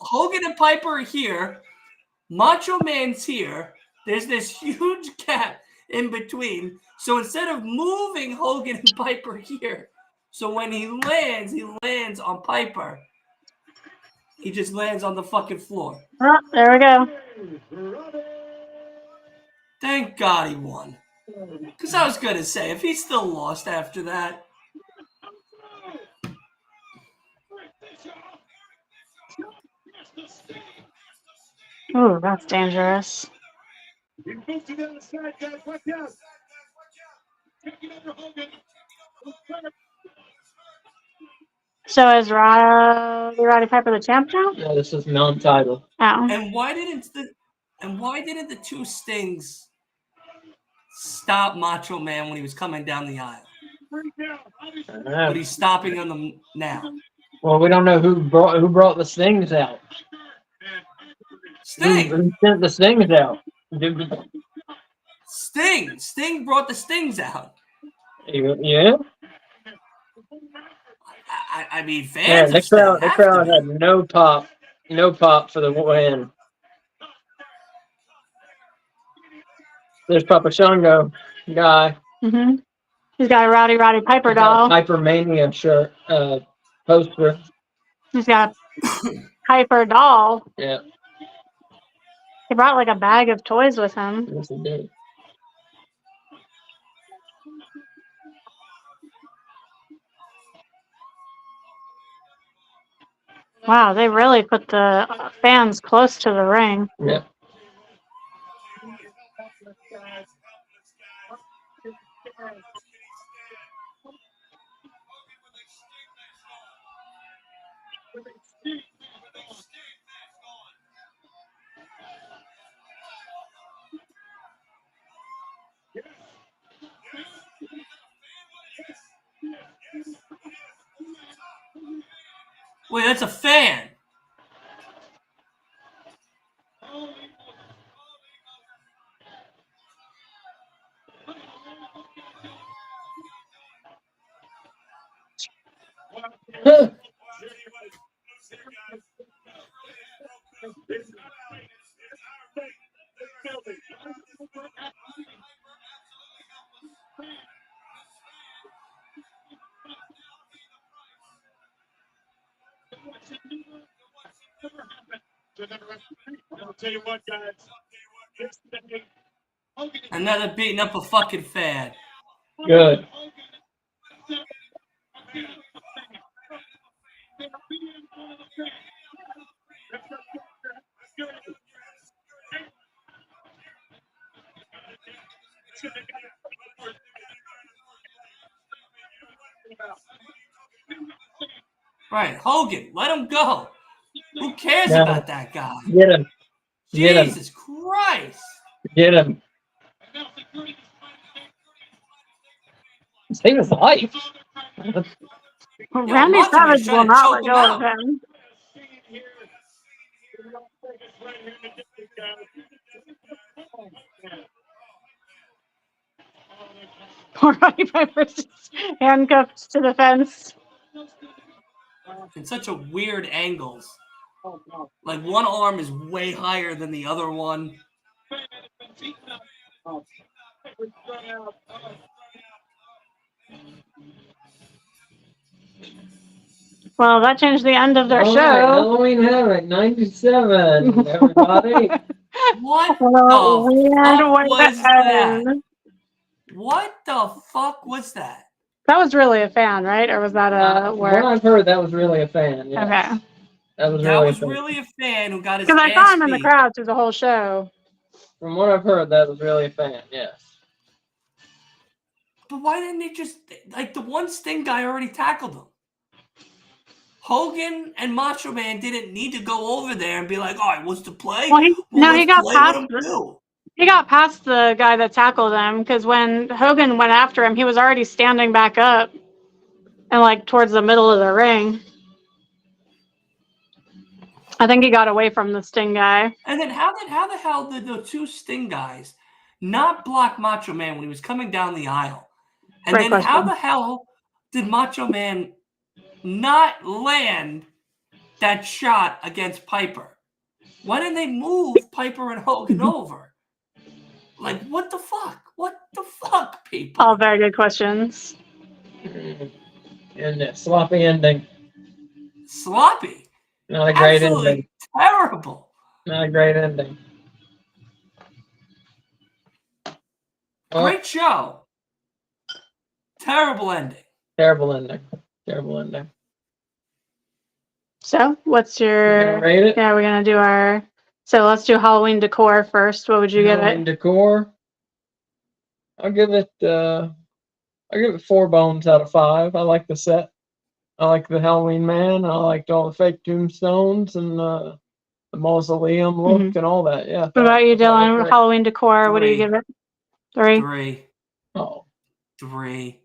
Hogan and Piper are here. Macho Man's here. There's this huge gap in between. So instead of moving Hogan and Piper here, so when he lands on Piper. He just lands on the fucking floor. Oh, there we go. Thank God he won. Because I was going to say, if he still lost after that. Ooh, that's dangerous. He moves to the other side, guys. Watch out. Taking over Hogan. So is Roddy Piper the champ now? Yeah, this is non-title. Oh. And why didn't the two Stings stop Macho Man when he was coming down the aisle? But he's stopping them now. Well, we don't know who brought the Stings out. Sting. Who sent the Stings out? Sting brought the Stings out. Yeah. I mean, Yeah, fans the of Sting crowd have to be. had no pop for the win. There's Papa Shango guy. Mm-hmm. He's got a Roddy Piper He's got a doll. Piper Mania shirt poster. He's got a Piper doll. Yeah. He brought like a bag of toys with him. Yes, he did. Wow, they really put the fans close to the ring. Yeah. Wait, that's a fan. I'll tell you what, guys. Another beating up a fucking fan. Good. Right, Hogan, let him go. Who cares Yeah. about that guy? Get him. Get him. Jesus Christ. Get him. Save his life. Randy Macho Man's Savage trying will to not choke let him go out. of him. Poor Roddy Piper's just handcuffed to the fence. In such a weird angles. Like one arm is way higher than the other one. Well, that changed the end of their All show. right, Halloween Havoc 97, everybody. What Well, the weird fuck way was to that? end. What the fuck was that? That was really a fan, right? Or was that a What I've heard, that was really a fan. Yeah. Okay. That was That really was a fan. really a fan who got his Because I saw ass him in the beat. crowd through the whole show. From what I've heard, that was really a fan. Yes. But why didn't they just, like, the one Sting guy already tackled him? Hogan and Macho Man didn't need to go over there and be like, all right, what's the play? Well, he got play past with him too. He got past the guy that tackled him because when Hogan went after him, he was already standing back up and like towards the middle of the ring. I think he got away from the Sting guy. And then how the hell did the two Sting guys not block Macho Man when he was coming down the aisle? And Great then how question. the hell did Macho Man not land that shot against Piper? Why didn't they move Piper and Hogan over? Like, what the fuck? What the fuck, people? All very good questions. And a sloppy ending. Sloppy. Not a great Absolutely ending. terrible. Not a great ending. Great show. Terrible ending. Terrible ending. Terrible ending. So, what's We're your? gonna rate it. Yeah, we're gonna do our. So let's do Halloween decor first. What would you give Halloween it? decor. I'll give it 4 bones out of 5. I like the set. I like the Halloween man. I liked all the fake tombstones and the mausoleum look and all that. Yeah. What about you, I thought it was Dylan? great. Halloween decor. What do you 3. give it? 3. 3. Oh, 3.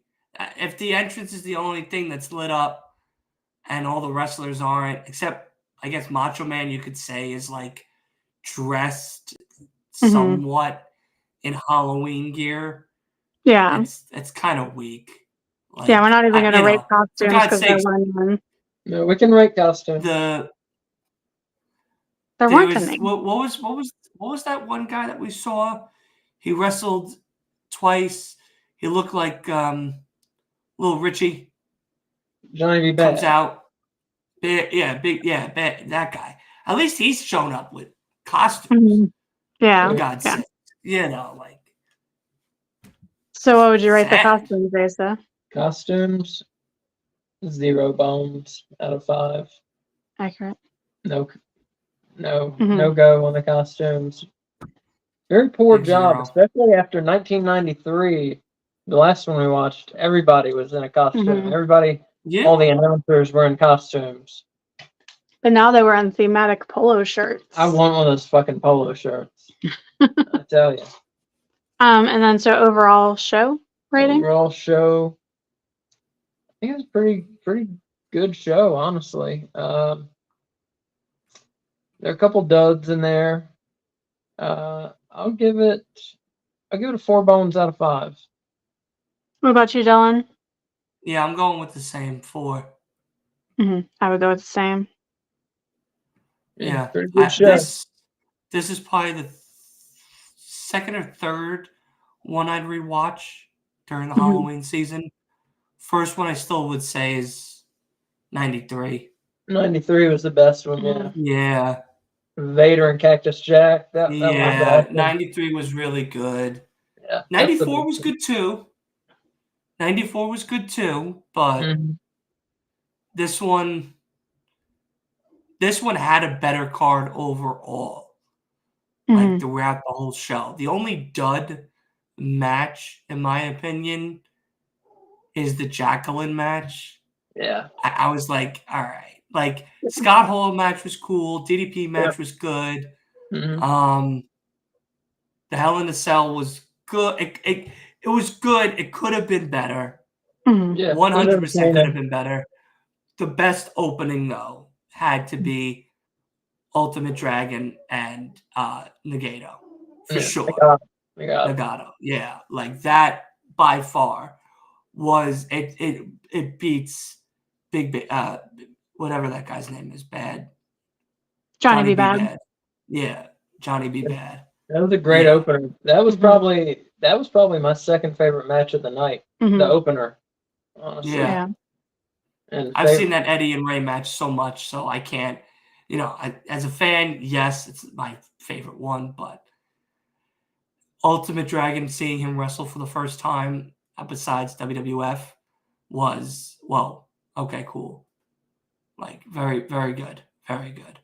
If the entrance is the only thing that's lit up and all the wrestlers aren't, except I guess Macho Man, you could say, is like dressed somewhat in Halloween gear. Yeah. It's kind of weak. Like, Yeah, we're not even gonna rate for costumes God's because they're sakes, one. no, we can rate costumes. They're there one was thing. what was that one guy that we saw? He wrestled twice. He looked like Little Richie. Johnny B. Comes Bad. out. That guy. At least he's shown up with costumes. Yeah. For God's Yeah. sake. You know, like. So what would you rate the Sad. costumes, Asa? Costumes, 0 bones out of 5. Accurate. No Mhm. go on the costumes. Very poor Big job, 0. especially after 1993. The last one we watched, everybody was in a costume. Everybody, Yeah. all the announcers were in costumes. But now they were on thematic polo shirts. I want one of those fucking polo shirts. I tell you. And then so overall show rating? Overall show, I think it was pretty good show, honestly. There are a couple duds in there. I'll give it a 4 bones out of 5. What about you, Dylan? Yeah, I'm going with the same 4. I would go with the same. Yeah. Pretty good show. This is probably the second or third one I'd rewatch during the Halloween season. First one I still would say is 93. 93 was the best one, yeah. Yeah. Vader and Cactus Jack. That was awesome. 93 was really good. Yeah, 94 was good too. 94 was good too, but this one had a better card overall. Like throughout the whole show. The only dud match, in my opinion, is the Jacqueline match. Yeah. I was like, all right. Like Scott Hall match was cool. DDP match was good. The Hell in a Cell was good. It was good. It could have been better. Yeah, 100% could have been better. The best opening though had to be Ultimate Dragon and Nagato. For sure. Nagato. Yeah. Like that by far was it beats Big whatever that guy's name is, Bad. Johnny B. Bad. Yeah. Johnny B. Bad. That was a great opener. That was probably my second favorite match of the night. The opener. Honestly. Yeah. And I've seen that Eddie and Ray match so much, so I can't, as a fan, yes, it's my favorite one, but Ultimate Dragon, seeing him wrestle for the first time besides WWF was, well, okay, cool. Like, very, very good. Very good.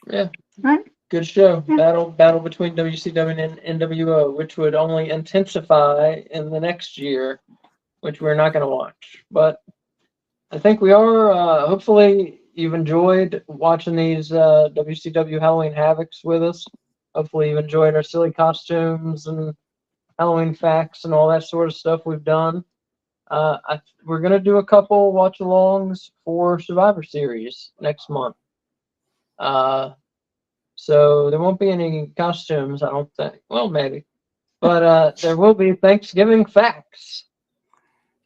Yeah. Right. Good show. Battle between WCW and NWO, which would only intensify in the next year, which we're not going to watch. But I think we are. Hopefully, you've enjoyed watching these WCW Halloween Havocs with us. Hopefully, you've enjoyed our silly costumes and Halloween facts and all that sort of stuff we've done. We're going to do a couple watch-alongs for Survivor Series next month. So there won't be any costumes, I don't think. Well, maybe. But there will be Thanksgiving facts.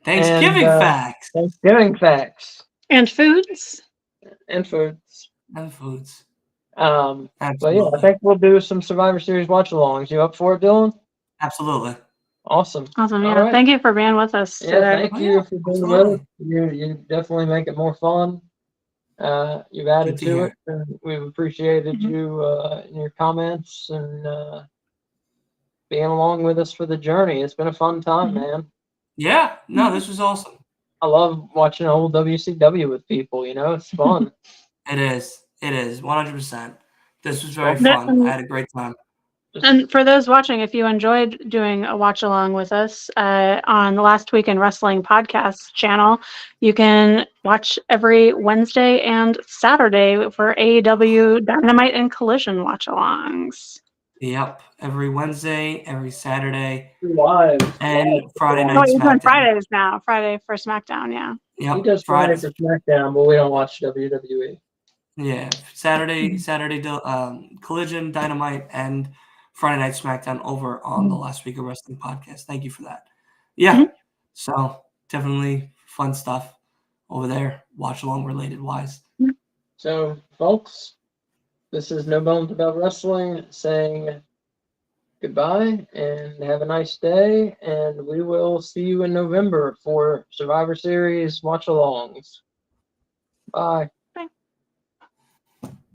Thanksgiving facts. Thanksgiving facts. And foods. And foods. But yeah, I think we'll do some Survivor Series watch-alongs. You up for it, Dylan? Absolutely. Awesome. Awesome, yeah. Right. Thank you for being with us Yeah, today. thank you for being with us. You definitely make it more fun. You've added to it, and we've appreciated you in your comments and being along with us for the journey. It's been a fun time, Mhm. man. Yeah, no, this was awesome. I love watching old WCW with people. It's fun. It is. It is 100%. This was It's very fun. fun. I had a great time. And for those watching, if you enjoyed doing a watch along with us on the Last Week in Wrestling podcast channel, you can watch every Wednesday and Saturday for AEW Dynamite and Collision watch alongs. Yep. Every Wednesday, every Saturday, Live. and Friday Oh, night he's doing SmackDown. Fridays now. Friday for SmackDown, yeah. He Yep. does Friday Friday. for SmackDown, but we don't watch WWE. Yeah. Saturday, Collision, Dynamite, and Friday night SmackDown over on the Last Week of Wrestling podcast. Thank you for that. Yeah. Mhm. So definitely fun stuff over there, watch along related wise. So, folks, this is No Bones About Wrestling saying goodbye and have a nice day. And we will see you in November for Survivor Series watch alongs. Bye.